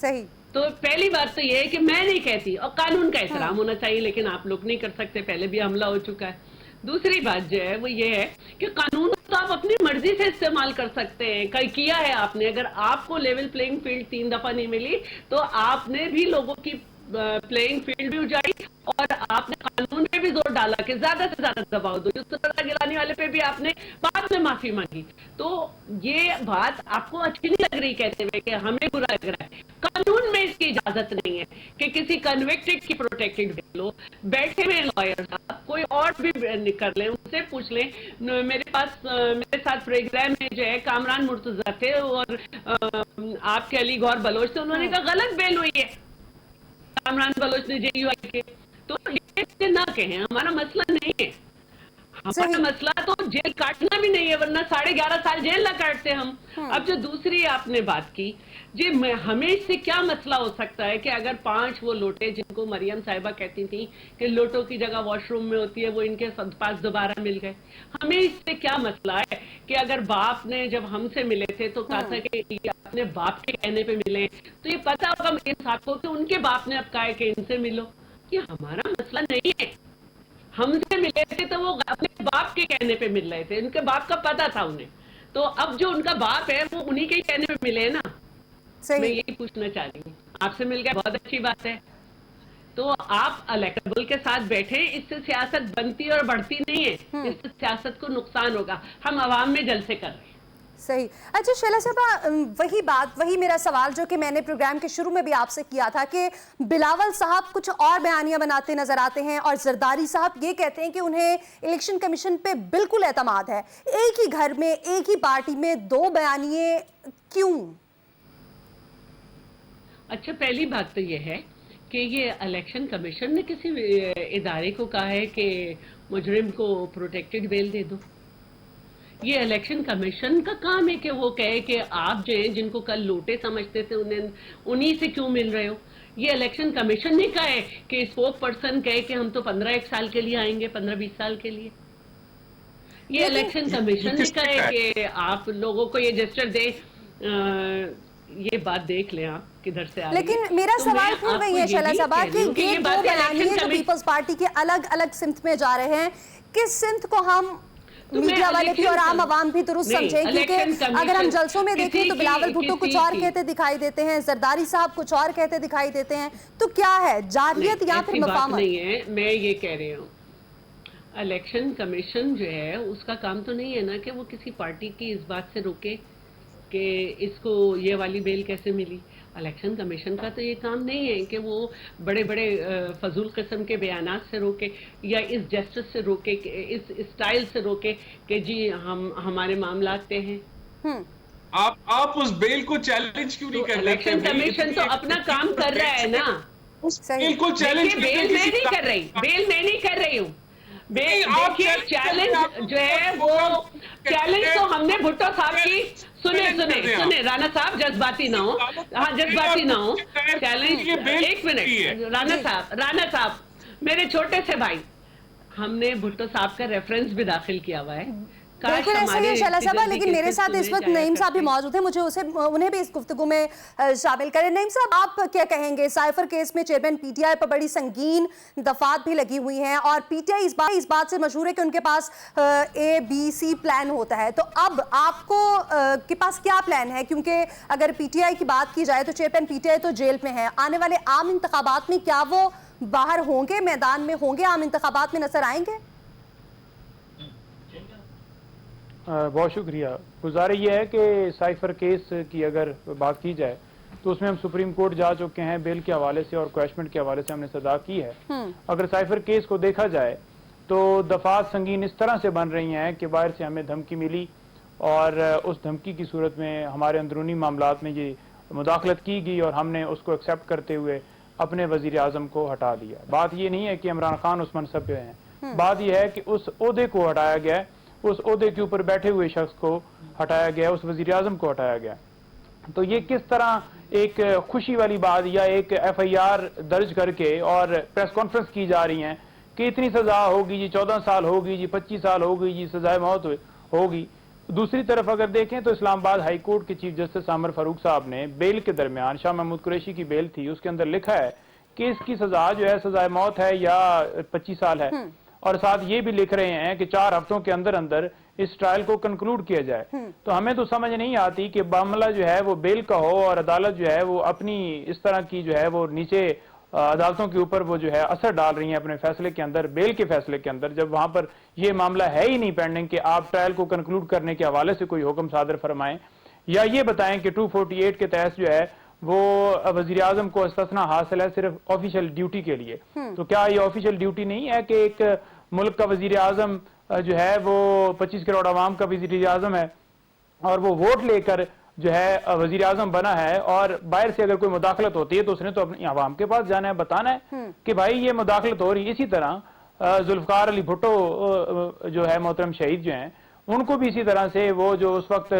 सही। तो पहली बात तो ये है कि मैं नहीं कहती, और कानून का एहतराम होना चाहिए, लेकिन आप लोग नहीं कर सकते, पहले भी हमला हो चुका है। दूसरी बात जो है वो ये है कि कानून तो आप अपनी मर्जी से इस्तेमाल कर सकते हैं, कल किया है आपने। अगर आपको लेवल प्लेइंग फील्ड 3 दफा नहीं मिली तो आपने भी लोगों की प्लेइंग फील्ड भी उजाड़ी और आपने कानून पे भी जोर डाला कि ज्यादा से ज्यादा दबाव दो। गिलानी वाले पे भी आपने बाद में माफी मांगी। तो ये बात आपको अच्छी नहीं लग रही कहते हुए कि हमें बुरा लग रहा है। कानून में इसकी इजाजत नहीं है कि किसी कन्विक्टेड की प्रोटेक्टेड लो। बैठे हुए लॉयर साहब कोई और भी कर लें, उनसे पूछ लें। मेरे साथ प्रोग्राम में जो है कामरान मुर्तजा थे और आपके अली गौर बलोच थे, उन्होंने कहा गलत बेल हुई है कामरान बलोच ने JUI के। तो ये ना कहें, हमारा मसला नहीं है, हमारा मसला तो जेल काटना भी नहीं है, वरना 11.5 साल जेल ना काटते हम। अब जो दूसरी आपने बात की जी, हमें इससे क्या मसला हो सकता है कि अगर 5 वो लोटे जिनको मरियम साहिबा कहती थी कि लोटों की जगह वॉशरूम में होती है, वो इनके पास दोबारा मिल गए। हमें इससे क्या मसला है कि अगर बाप ने जब हमसे मिले थे तो कहा था कि अपने बाप के कहने पे मिले, तो ये पता होगा मरियम साहब को कि उनके बाप ने अब कहा है कि इनसे मिलो। ये हमारा मसला नहीं है। हमसे मिले थे तो वो अपने बाप के कहने पे मिल रहे थे, उनके बाप का पता था उन्हें। तो अब जो उनका बाप है वो उन्हीं के कहने पे मिले ना। मैं यही पूछना चाह रही हूँ, आपसे मिल गया बहुत अच्छी बात है, तो आप इलेक्टेबल के साथ बैठे, इससे सियासत बनती और बढ़ती नहीं है, इससे सियासत को नुकसान होगा। हम आवाम में जलसे कर रहे हैं। सही। अच्छा शैला साहबा, वही मेरा सवाल जो कि मैंने प्रोग्राम के शुरू में भी आपसे किया था कि बिलावल साहब कुछ और बयानियां बनाते नजर आते हैं और जरदारी साहब ये कहते हैं कि उन्हें इलेक्शन कमीशन पे बिल्कुल एतमाद है। एक ही घर में, एक ही पार्टी में दो बयानिए क्यों? अच्छा, पहली बात तो ये है कि ये इलेक्शन कमीशन ने किसी इदारे को कहा है कि मुजरिम को प्रोटेक्टेड बेल दे दो। ये इलेक्शन कमीशन का काम है कि वो कहे कि आप जो हैं जिनको कल लूटे समझते थे उन्हीं से क्यों मिल रहे हो। ये इलेक्शन कमीशन ने कहा है कि स्पोक पर्सन कहे कि हम तो 15-1 साल के लिए आएंगे, 15-20 साल के लिए। ये इलेक्शन कमीशन ने कहा है कि आप लोगों को ये जेस्चर दे। ये बात देख लें आप किधर से आ रही है। लेकिन मेरा सवाल फिर वही है शैला साहबा कि ये दो बयानिए जो पीपल्स पार्टी के अलग अलग सिमत में जा रहे हैं, किस सिमत को हम मीडिया वाले भी और आम आवाम भी दुरुस्त समझें? क्योंकि अगर हम जलसों में देखें तो बिलावल भुट्टो कुछ और कहते दिखाई देते हैं, जरदारी साहब कुछ और कहते दिखाई देते हैं, तो क्या है, जारहियत या फिर मफामत? नहीं है, मैं ये कह रही हूँ इलेक्शन कमीशन जो है उसका काम तो नहीं है ना कि वो किसी पार्टी की इस बात से रोके कि इसको ये वाली बेल कैसे मिली। इलेक्शन कमीशन का तो ये काम नहीं है कि वो बड़े बड़े फजूल किस्म के बयानात से रोके या इस जस्टिस से रोके, इस स्टाइल से रोके कि जी हम हमारे मामलात पे हैं। आप उस बेल को चैलेंज क्यों नहीं कर रहे? इलेक्शन कमीशन तो अपना काम कर रहा है ना। उस बेल को चैलेंज बेल मैं नहीं कर रही, बेल मैं नहीं कर रही हूँ। देखिए चैलेंज जो है वो चैलेंज तो हमने भुट्टो साहब की सुने राणा साहब, जज्बाती ना हो, हाँ जज्बाती ना हो। चैलेंज, एक मिनट राणा साहब मेरे छोटे से भाई, हमने भुट्टो साहब का रेफरेंस भी दाखिल किया हुआ है। बिल्कुल ऐसा ही है शैला साहबा, लेकिन मेरे साथ इस वक्त नईम साहब भी मौजूद हैं, मुझे उन्हें भी इस गुफ्तगू में शामिल करें। नईम साहब, आप क्या कहेंगे? साइफर केस में चेयरमैन पीटीआई पर बड़ी संगीन दफात भी लगी हुई हैं और पीटीआई इस बात से मशहूर है कि उनके पास ABC प्लान होता है। तो अब आपको के पास क्या प्लान है? क्योंकि अगर पीटीआई की बात की जाए तो चेयरमैन पीटीआई तो जेल में है। आने वाले आम इंतखाबात में क्या वो बाहर होंगे, मैदान में होंगे, आम इंतखाबात में नजर आएंगे? बहुत शुक्रिया। गुजारिश ये है कि साइफर केस की अगर बात की जाए तो उसमें हम सुप्रीम कोर्ट जा चुके हैं, बेल के हवाले से और क्वैशमेंट के हवाले से हमने सदा की है। अगर साइफर केस को देखा जाए तो दफात संगीन इस तरह से बन रही हैं कि बाहर से हमें धमकी मिली और उस धमकी की सूरत में हमारे अंदरूनी मामलात में ये मुदाखलत की गई और हमने उसको एक्सेप्ट करते हुए अपने वजीर आजम को हटा दिया। बात ये नहीं है कि इमरान खान उस मनसब पे हैं, बात यह है कि उस ओहदे को हटाया गया, उस ओहदे के ऊपर बैठे हुए शख्स को हटाया गया, उस वजीर आजम को हटाया गया। तो ये किस तरह एक खुशी वाली बात या एक FIR दर्ज करके और प्रेस कॉन्फ्रेंस की जा रही है कि इतनी सजा होगी जी, 14 साल होगी जी, 25 साल होगी जी, सजाए मौत होगी। दूसरी तरफ अगर देखें तो इस्लामाबाद हाई कोर्ट के चीफ जस्टिस आमिर फारूक साहब ने बेल के दरमियान, शाह महमूद कुरैशी की बेल थी, उसके अंदर लिखा है कि इसकी सजा जो है सजाए मौत है या 25 साल है, और साथ ये भी लिख रहे हैं कि 4 हफ्तों के अंदर अंदर इस ट्रायल को कंक्लूड किया जाए। तो हमें तो समझ नहीं आती कि मामला जो है वो बेल का हो और अदालत जो है वो अपनी इस तरह की जो है वो नीचे अदालतों के ऊपर वो जो है असर डाल रही हैं अपने फैसले के अंदर, बेल के फैसले के अंदर, जब वहां पर ये मामला है ही नहीं पेंडिंग कि आप ट्रायल को कंक्लूड करने के हवाले से कोई हुक्म सादर फरमाएं या ये बताएं कि 248 के तहत जो है वो वजीर आजम को इस्तिस्ना हासिल है सिर्फ ऑफिशियल ड्यूटी के लिए। तो क्या ये ऑफिशियल ड्यूटी नहीं है कि एक मुल्क का वजीर आजम जो है वो 25 करोड़ आवाम का वजीर आजम है और वो वोट लेकर जो है वजीर आजम बना है और बाहर से अगर कोई मुदाखलत होती है तो उसने तो अपनी आवाम के पास जाना है, बताना है कि भाई ये मुदाखलत हो रही है। इसी तरह जुल्फकार अली भुट्टो जो है मोहतरम शहीद जो हैं, उनको भी इसी तरह से वो जो उस वक्त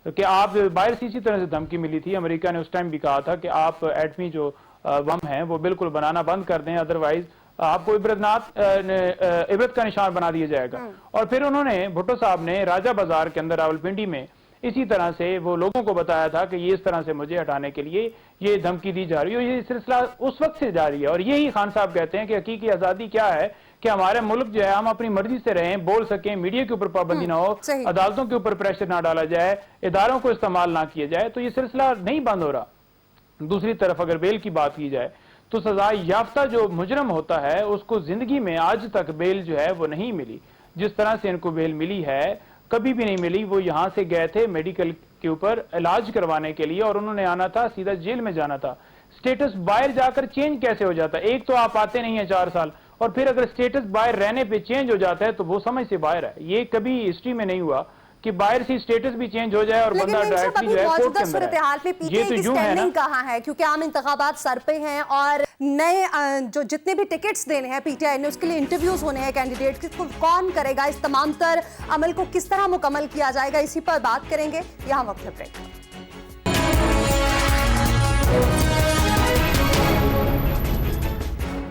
कि आप बाहर से इसी तरह से धमकी मिली थी, अमेरिका ने उस टाइम भी कहा था कि आप एटमी जो बम है वो बिल्कुल बनाना बंद कर दें, अदरवाइज आपको इबरत का निशान बना दिया जाएगा। और फिर उन्होंने भुट्टो साहब ने राजा बाजार के अंदर रावलपिंडी में इसी तरह से वो लोगों को बताया था कि ये इस तरह से मुझे हटाने के लिए ये धमकी दी जा रही है, ये सिलसिला उस वक्त से जारी है। और यही खान साहब कहते हैं कि हकीकी आजादी क्या है कि हमारे मुल्क जो है हम अपनी मर्जी से रहें, बोल सकें, मीडिया के ऊपर पाबंदी ना हो, अदालतों के ऊपर प्रेशर ना डाला जाए, इदारों को इस्तेमाल ना किया जाए, तो ये सिलसिला नहीं बंद हो रहा। दूसरी तरफ अगर बेल की बात की जाए तो सजा याफ्ता जो मुजरम होता है उसको जिंदगी में आज तक बेल जो है वो नहीं मिली। जिस तरह से इनको बेल मिली है کبھی بھی نہیں ملی. وہ یہاں سے گئے تھے میڈیکل کے اوپر علاج کروانے کے لیے اور انہوں نے آنا تھا, سیدھا جیل میں جانا تھا. سٹیٹس باہر جا کر چینج کیسے ہو جاتا ہے؟ ایک تو آپ آتے نہیں ہیں 4 سال, اور پھر اگر سٹیٹس باہر رہنے پہ چینج ہو جاتا ہے تو وہ سمجھ سے باہر ہے. یہ کبھی ہسٹری میں نہیں ہوا کہ باہر سے سٹیٹس بھی چینج ہو جائے اور بندہ ڈائریکٹلی جو ہے کورٹ کے اندر ہے. یہ تو یوں ہے نا, کہاں ہے کیونکہ عام انتخابات سر پہ ہیں اور نئے جو جتنے بھی ٹکٹس دینے ہیں پی ٹی آئی نے اس کے لیے انٹرویوز ہونے ہیں کینڈیڈیٹ کو, کون کرے گا, اس تمام تر عمل کو کس طرح مکمل کیا جائے گا, اسی پر بات کریں گے. یہاں وقت ہے بریک.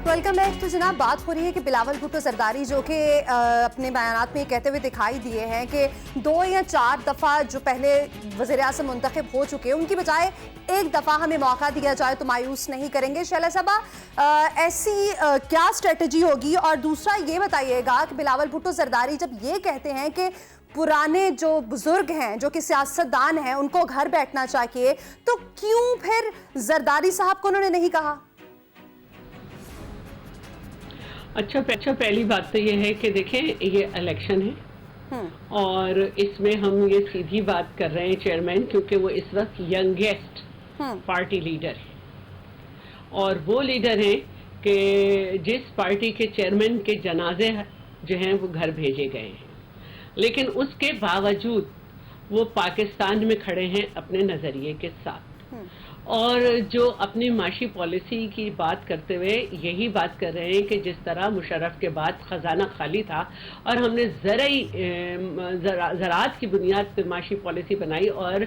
Welcome back. تو جناب بات ہو رہی ہے کہ بلاول بھٹو زرداری جو کہ اپنے بیانات میں کہتے ہوئے دکھائی دیے ہیں کہ 2 یا 4 دفعہ جو پہلے وزیر اعظم منتخب ہو چکے ان کی بجائے ایک دفعہ ہمیں موقع دیا جائے تو مایوس نہیں کریں گے. شیلا صاحبہ, ایسی کیا اسٹریٹجی ہوگی؟ اور دوسرا یہ بتائیے گا کہ بلاول بھٹو زرداری جب یہ کہتے ہیں کہ پرانے جو بزرگ ہیں جو کہ سیاستدان ہیں ان کو گھر بیٹھنا چاہیے, تو کیوں پھر زرداری صاحب کو انہوں نے نہیں کہا؟ اچھا, پہلی بات تو یہ ہے کہ دیکھیں یہ الیکشن ہے اور اس میں ہم یہ سیدھی بات کر رہے ہیں چیئرمین, کیونکہ وہ اس وقت ینگیسٹ پارٹی لیڈر ہے اور وہ لیڈر ہیں کہ جس پارٹی کے چیئرمین کے جنازے جو ہیں وہ گھر بھیجے گئے ہیں, لیکن اس کے باوجود وہ پاکستان میں کھڑے ہیں اپنے نظریے کے ساتھ اور جو اپنی معاشی پالیسی کی بات کرتے ہوئے یہی بات کر رہے ہیں کہ جس طرح مشرف کے بعد خزانہ خالی تھا اور ہم نے زراعت کی بنیاد پہ معاشی پالیسی بنائی اور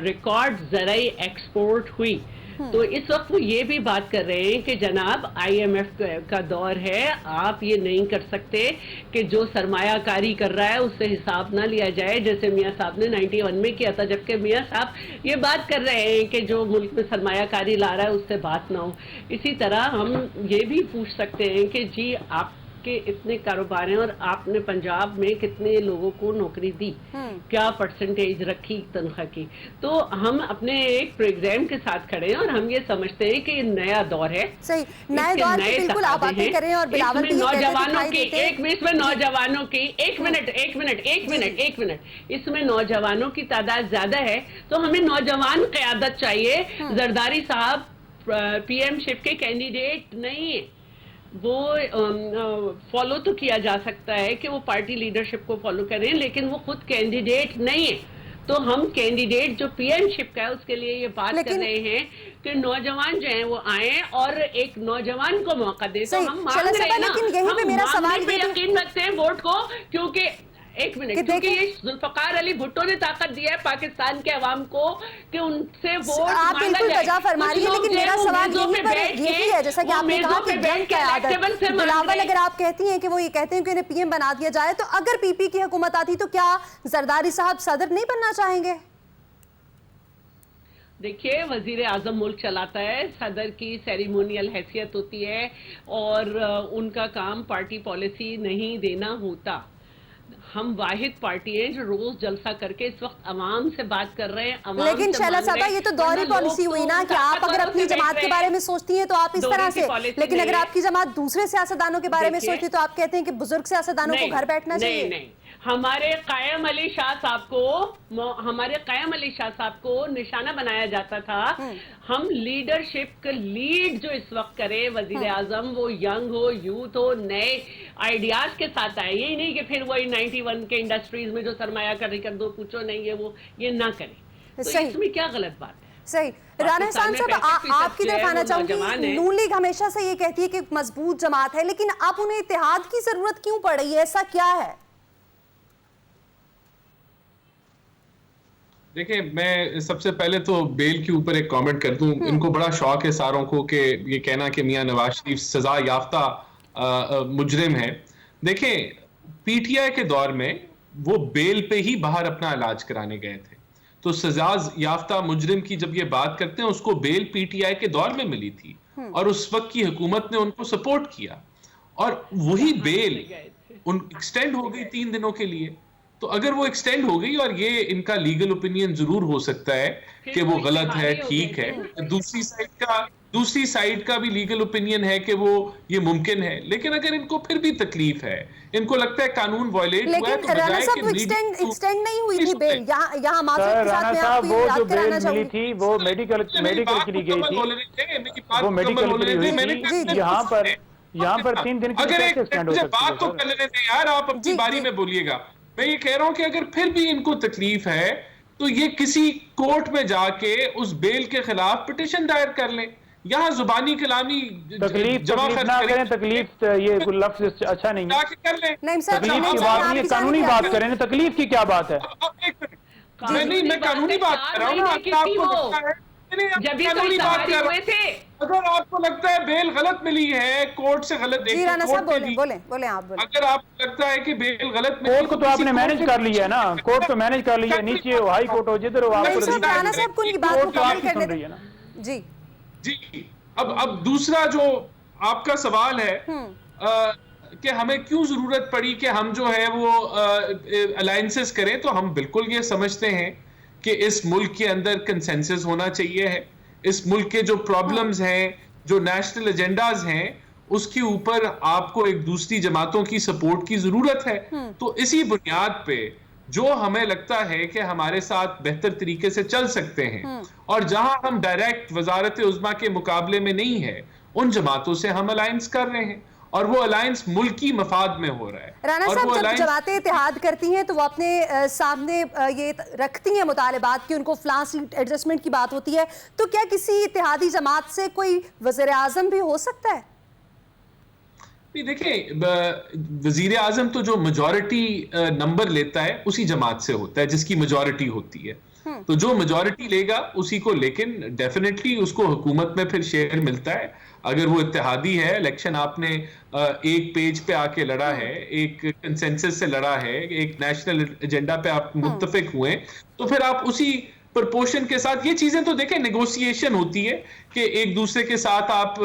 ریکارڈ زرعی ایکسپورٹ ہوئی, تو اس وقت وہ یہ بھی بات کر رہے ہیں کہ جناب آئی ایم ایف کا دور ہے, آپ یہ نہیں کر سکتے کہ جو سرمایہ کاری کر رہا ہے اس سے حساب نہ لیا جائے جیسے میاں صاحب نے 91 میں کیا تھا, جبکہ میاں صاحب یہ بات کر رہے ہیں کہ جو ملک میں سرمایہ کاری لا رہا ہے اس سے بات نہ ہو. اسی طرح ہم یہ بھی پوچھ سکتے ہیں کہ جی آپ کے اتنے کاروبار ہیں اور آپ نے پنجاب میں کتنے لوگوں کو نوکری دی, کیا پرسنٹیج رکھی تنخواہ کی, تو ہم اپنے ایک پروگرام کے ساتھ کھڑے ہیں اور ہم یہ سمجھتے ہیں کہ یہ نیا دور ہے. صحیح, نئے دور کی بالکل آپ باتیں کریں اور بلاول بھی نوجوانوں کی اس میں نوجوانوں کی ایک منٹ اس میں نوجوانوں کی تعداد زیادہ ہے تو ہمیں نوجوان قیادت چاہیے. زرداری صاحب پی ایم شپ کے کینڈیڈیٹ نہیں ہیں, وہ فالو تو کیا جا سکتا ہے کہ وہ پارٹی لیڈرشپ کو فالو کریں لیکن وہ خود کینڈیڈیٹ نہیں ہے. تو ہم کینڈیڈیٹ جو پی ایم شپ کا ہے اس کے لیے یہ بات کر رہے ہیں کہ نوجوان جو ہیں وہ آئیں اور ایک نوجوان کو موقع دیں. تو ہم مان رہے ہیں نا, ہم ماننے پہ یقین رکھتے ہیں ووٹ کو, کیونکہ ایک منٹ, کیونکہ یہ ذوالفقار علی بھٹو نے طاقت دیا ہے پاکستان کے عوام کو کہ ان سے ووٹ مانگا جائے. آپ فرما رہی ہیں, لیکن میرا سوال یہی ہے جیسا کہ آپ نے کہا کہ جنگ کی عادت. بلاول اگر آپ کہتی ہیں کہ وہ یہ کہتے ہیں کہ انہیں پی ایم بنا دیا جائے, تو اگر پی پی کی حکومت آتی تو کیا زرداری صاحب صدر نہیں بننا چاہیں گے؟ دیکھیے وزیر اعظم ملک چلاتا ہے, صدر کی سیریمونیل حیثیت ہوتی ہے اور ان کا کام پارٹی پالیسی نہیں دینا ہوتا. ہم واحد پارٹی ہیں جو روز جلسہ کر کے اس وقت عوام سے بات کر رہے ہیں. لیکن شیلا صاحبہ یہ تو دوہری پالیسی ہوئی نا کہ آپ اگر اپنی جماعت کے بارے میں سوچتی ہیں تو آپ اس طرح سے, لیکن اگر آپ کی جماعت دوسرے سیاستدانوں کے بارے میں سوچتی ہے تو آپ کہتے ہیں کہ بزرگ سیاستدانوں کو گھر بیٹھنا چاہیے. نہیں, ہمارے قائم علی شاہ صاحب کو نشانہ بنایا جاتا تھا. ہم لیڈرشپ کا لیڈ جو اس وقت کرے وزیر اعظم, وہ ینگ ہو, یوتھ ہو, نئے آئیڈیاز کے ساتھ آئے. یہی نہیں کہ پھر وہی 91 کے انڈسٹریز میں جو سرمایہ کاری کر دو پوچھو نہیں ہے وہ یہ نہ کرے. تو اس میں کیا غلط بات ہے؟ صحیح. رانا احسان صاحب آپ کی طرف آنا چاہوں گی. نون لیگ ہمیشہ سے یہ کہتی ہے کہ مضبوط جماعت ہے, لیکن اب انہیں اتحاد کی ضرورت کیوں پڑ رہی ہے, ایسا کیا ہے؟ دیکھیں میں سب سے پہلے تو بیل کے اوپر ایک کامنٹ کر دوں. ان کو بڑا شوق ہے ساروں کو کہ یہ کہنا کہ میاں نواز شریف سزا یافتہ مجرم ہے. دیکھیں پی ٹی آئی کے دور میں وہ بیل پہ ہی باہر اپنا علاج کرانے گئے تھے, تو سزا یافتہ مجرم کی جب یہ بات کرتے ہیں اس کو بیل پی ٹی آئی کے دور میں ملی تھی اور اس وقت کی حکومت نے ان کو سپورٹ کیا اور وہی بیل ایکسٹینڈ ہو گئی 3 دنوں کے لیے. تو اگر وہ ایکسٹینڈ ہو گئی اور یہ ان کا لیگل اوپینین ضرور ہو سکتا ہے کہ وہ غلط ہے, ٹھیک ہے. دوسری سائڈ کا दूसरी साइड का भी लीगल ओपिनियन है कि वो ये मुमकिन है, लेकिन अगर इनको फिर भी तकलीफ है, इनको लगता है कानून वायलेट हुआ है, लेकिन तो राणा बजाय साहब वो एक्सटेंड नहीं हुई थी बेल। यहाँ मासूद के साथ मैं आपको वो ये जो याद बेल कराना मिली चाहूंगी। थी वो मेडिकल के लिए गई थी, वो मेडिकल के लिए हुई थी। यहाँ पर 3 दिन की अगर कैसे एक्सटेंड हो सकती है? बात तो कर लेने दें यार, आप अपनी बारी में बोलिएगा। मैं ये कह रहा हूं कि अगर फिर भी इनको तकलीफ है तो ये किसी कोर्ट में जाके उस बेल के खिलाफ पिटीशन दायर कर लें। यहाँ जुबानी कलामी तकलीफ ना करें, तकलीफ ये लफ्ज अच्छा नहीं है, कर लें। तकलीफ की बात नहीं है, कानूनी बात करें, तकलीफ की क्या बात है? मैं कानूनी बात कर रहा हूँ ना, आपको लगता है कानूनी बात कर रहा हूं। अगर आपको लगता है बेल गलत मिली है, कोर्ट से गलत, जी राणा साहब बोले आप बोले। अगर आपको लगता है कि बेल गलत मिली, कोर्ट को तो आपने मैनेज कर लिया है ना, कोर्ट तो मैनेज कर लिया, नीचे हो, हाई कोर्ट हो, जिधर हो, राणा साहब को उनकी बात को कमेंट करने रही है ना। जी जी। अब दूसरा जो आपका सवाल है कि हमें क्यों जरूरत पड़ी कि हम जो है वो अलायंसेस करें, तो हम बिल्कुल ये समझते हैं कि इस मुल्क के अंदर कंसेंसस होना चाहिए है। इस मुल्क के जो प्रॉब्लम्स हैं, जो नेशनल एजेंडाज हैं, उसके ऊपर आपको एक दूसरी जमातों की सपोर्ट की जरूरत है। तो इसी बुनियाद पे जो हमें लगता है कि हमारे साथ बेहतर तरीके से चल सकते हैं और जहां हम डायरेक्ट वजारत उज़्मा के मुकाबले में नहीं है, उन जमातों से हम अलायंस कर रहे हैं और वो अलायंस मुल्की मफाद में हो रहा है। राणा साहब, जब जमातें इत्तेहाद करती हैं तो वो अपने सामने ये रखती हैं मुतालिबात कि उनको फलां सीट एडजस्टमेंट की बात होती है, तो क्या किसी इत्तेहादी जमात से कोई वज़ीर आज़म भी हो सकता है? देखिए, वजीर आजम तो जो मेजॉरिटी नंबर लेता है उसी जमात से होता है जिसकी मेजॉरिटी होती है। तो जो मेजॉरिटी लेगा उसी को, लेकिन डेफिनेटली उसको हुकूमत में फिर शेयर मिलता है। अगर वो इत्तेहादी है, इलेक्शन आपने एक पेज पे आके लड़ा है, एक कंसेंसस से लड़ा है, एक नेशनल एजेंडा पे आप मुत्तफिक हुए, तो फिर आप उसी प्रपोर्शन के साथ, ये चीजें तो देखें नेगोशिएशन होती है कि एक दूसरे के साथ आप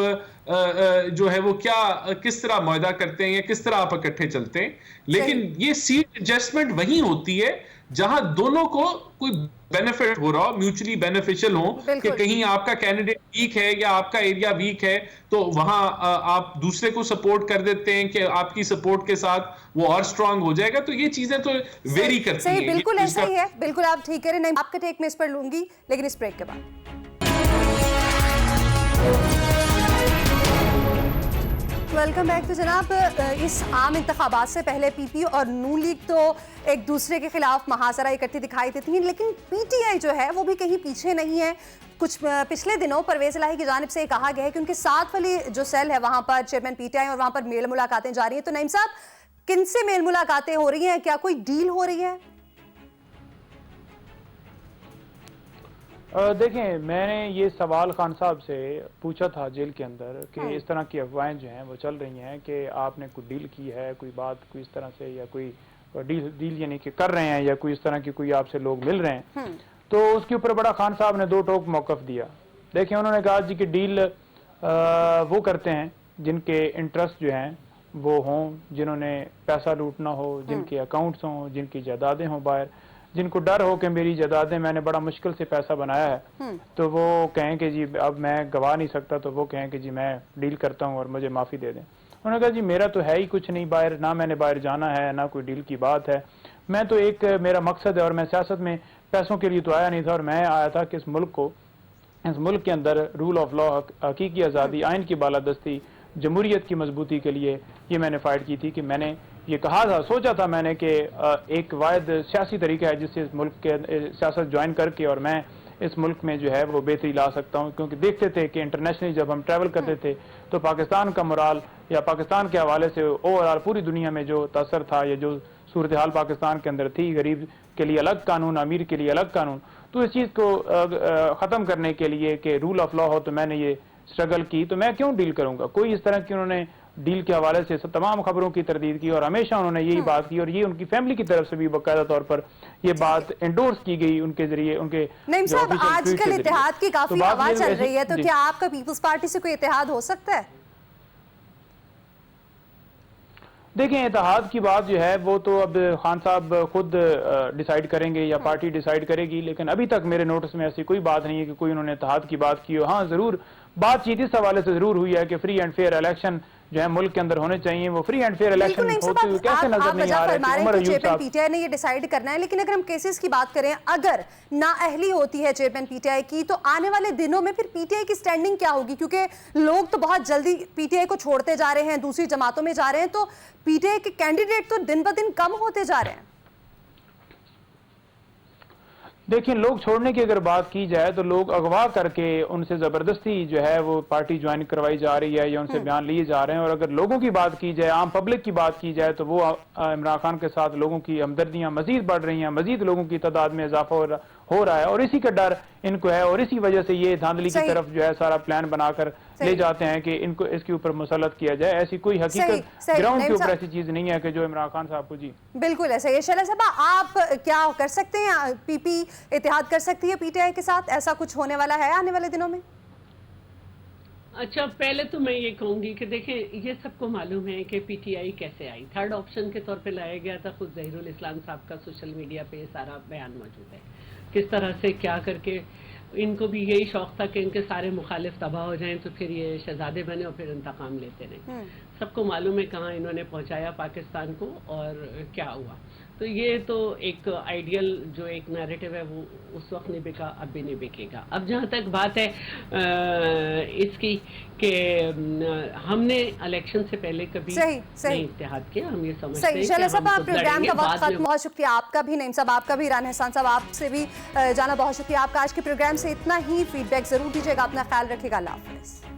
जो है वो किस तरह मुआहदा करते हैं या किस तरह आप इकट्ठे चलते हैं, लेकिन ये सीट एडजस्टमेंट वही होती है जहां दोनों को कोई बेनिफिट हो रहा हो, म्यूचुअली बेनिफिशियल हो, कि कहीं आपका कैंडिडेट वीक है या आपका एरिया वीक है तो वहां आप दूसरे को सपोर्ट कर देते हैं कि आपकी सपोर्ट के साथ वो और स्ट्रांग हो जाएगा। तो ये चीजें तो वेरी करती हैं। बिल्कुल ऐसा ही है, बिल्कुल आप ठीक कह रहे हैं। नहीं, आपका टेक मैं इस पर लूंगी, लेकिन इस ब्रेक के बाद। Welcome back. तो जनाब, इस आम इंतखाबात से पहले पीपी और नून लीग तो एक दूसरे के खिलाफ महाजरा इकट्ठी दिखाई देती हैं, लेकिन पीटीआई जो है वो भी कहीं पीछे नहीं है। कुछ पिछले दिनों परवेज इलाही की जानिब से कहा गया है कि उनके साथ वाली जो सेल है वहां पर चेयरमैन पीटीआई और वहां पर मेल मुलाकातें जारी हैं। तो नईम साहब, किन से मेल मुलाकातें हो रही हैं? क्या कोई डील हो रही है? देखें, मैंने ये सवाल खान साहब से पूछा था जेल के अंदर कि इस तरह की अफवाहें जो हैं वो चल रही हैं कि आपने कोई डील की है, कोई बात कोई इस तरह से, या कोई डील यानी कि कर रहे हैं, या कोई इस तरह की कोई आपसे लोग मिल रहे हैं। तो उसके ऊपर बड़ा खान साहब ने दो टोक मौकफ दिया। देखें, उन्होंने कहा जी कि डील वो करते हैं जिनके इंटरेस्ट जो हैं वो हों, जिन्होंने पैसा लूटना हो, जिनके अकाउंट्स हों, जिनकी जायदादें हों बाहर, जिनको डर हो कि मेरी जायदादें मैंने बड़ा मुश्किल से पैसा बनाया है, तो वो कहें कि जी अब मैं गवा नहीं सकता, तो वो कहें कि जी मैं डील करता हूं और मुझे माफ़ी दे दें। उन्होंने कहा जी मेरा तो है ही कुछ नहीं बाहर, ना मैंने बाहर जाना है, ना कोई डील की बात है, मैं तो एक मेरा मकसद है और मैं सियासत में पैसों के लिए तो आया नहीं था, और मैं आया था कि इस मुल्क के अंदर रूल ऑफ लॉ, हकीकी आज़ादी, आइन की बालादस्ती, जमहूरियत की मजबूती के लिए ये मैंने फाइट की थी। कि मैंने ये कहा था, सोचा था मैंने कि एक वाहिद सियासी तरीका है जिससे इस मुल्क के सियासत ज्वाइन करके और मैं इस मुल्क में जो है वो बेहतरी ला सकता हूँ। क्योंकि देखते थे कि इंटरनेशनली जब हम ट्रैवल करते थे तो पाकिस्तान का मोराल या पाकिस्तान के हवाले से ओवरऑल पूरी दुनिया में जो तसर था या जो सूरत हाल पाकिस्तान के अंदर थी, गरीब के लिए अलग कानून, अमीर के लिए अलग कानून, तो इस चीज़ को ख़त्म करने के लिए कि रूल ऑफ लॉ हो, तो मैंने ये स्ट्रगल की। तो मैं क्यों डील करूंगा? कोई इस तरह की उन्होंने डील के हवाले से तमाम खबरों की तरदीद की और हमेशा उन्होंने यही बात की, और ये उनकी फैमिली की तरफ से भी बाकायदा तौर पर ये बात एंडोर्स की गई उनके जरिए, उनके। नईम साहब, आजकल इत्तेहाद की काफी हवा चल रही है, तो क्या आपका पीपल्स पार्टी से कोई इत्तेहाद हो सकता है? देखें, इत्तेहाद की बात जो है वो तो अब खान साहब खुद डिसाइड करेंगे या पार्टी डिसाइड करेगी, लेकिन अभी तक मेरे नोटिस में ऐसी कोई बात नहीं है कि कोई उन्होंने इत्तेहाद की बात की हो। हाँ, जरूर बातचीत इस हवाले से जरूर हुई है कि फ्री एंड फेयर इलेक्शन जो है मुल्क के अंदर होने चाहिए। वो फ्री एंड फेयर इलेक्शन होते हुए कैसे नजर नहीं आ रहे? उमर अयूब साहब, पीटीआई ने ये डिसाइड करना है, लेकिन अगर हम केसेस की बात करें, अगर नाअहली होती है चेयरमैन पीटीआई की, तो आने वाले दिनों में फिर पीटीआई की स्टैंडिंग क्या होगी? क्योंकि लोग तो बहुत जल्दी पीटीआई को छोड़ते जा रहे हैं, दूसरी जमातों में जा रहे हैं, तो पीटीआई के कैंडिडेट तो दिन ब दिन कम होते जा रहे हैं। देखिए, लोग छोड़ने की अगर बात की जाए तो लोग अगवा करके उनसे जबरदस्ती जो है वो पार्टी ज्वाइन करवाई जा रही है या उनसे बयान लिए जा रहे हैं। और अगर लोगों की बात की जाए, आम पब्लिक की बात की जाए, तो वो इमरान खान के साथ लोगों की हमदर्दियां मजीद बढ़ रही हैं, मजीद लोगों की तादाद में इजाफा हो रहा है, और इसी का डर इनको है, और इसी वजह से ये धांधली की तरफ जो है सारा प्लान बनाकर ले जाते हैं कि इनको इसके ऊपर मुसल्लत किया जाए। ऐसी कोई हकीकत ग्राउंड के ऊपर ऐसी चीज नहीं है कि जो इमरान खान साहब को। जी बिल्कुल ऐसा ही है। शैला साहब, आप क्या कर सकते हैं? पीपी इत्तेहाद कर सकती है पीटीआई के साथ? ऐसा कुछ होने वाला है आने वाले दिनों में? अच्छा, पहले तो मैं ये कहूंगी कि देखें, ये सबको मालूम है कि पीटीआई कैसे आई। थर्ड ऑप्शन के तौर पे लाया गया था, खुद ज़हीरुल इस्लाम साहब का सोशल मीडिया पे ये सारा बयान मौजूद है, किस तरह से क्या करके इनको भी यही शौक था कि इनके सारे मुखालिफ तबाह हो जाएं, तो फिर ये शहजादे बने और फिर इंतकाम लेते रहे। सबको मालूम है कहाँ इन्होंने पहुंचाया पाकिस्तान को और क्या हुआ। तो ये तो एक आइडियल जो एक नैरेटिव है वो उस वक्त नहीं बिका, अब भी नहीं बिकेगा। अब जहाँ तक बात है इसकी कि हमने इलेक्शन से पहले कभी नहीं इत्तेहाद किया, हम ये समझते हैं। शैला साहब, आप प्रोग्राम का वक्त खत्म, बहुत शुक्रिया आपका भी, नईम साहब आपका भी, रान एहसान साहब आपसे भी जाना बहुत शुक्रिया आपका। आज के प्रोग्राम से इतना ही। फीडबैक जरूर दीजिएगा, अपना ख्याल रखिएगा। अल्लाह हाफिज़।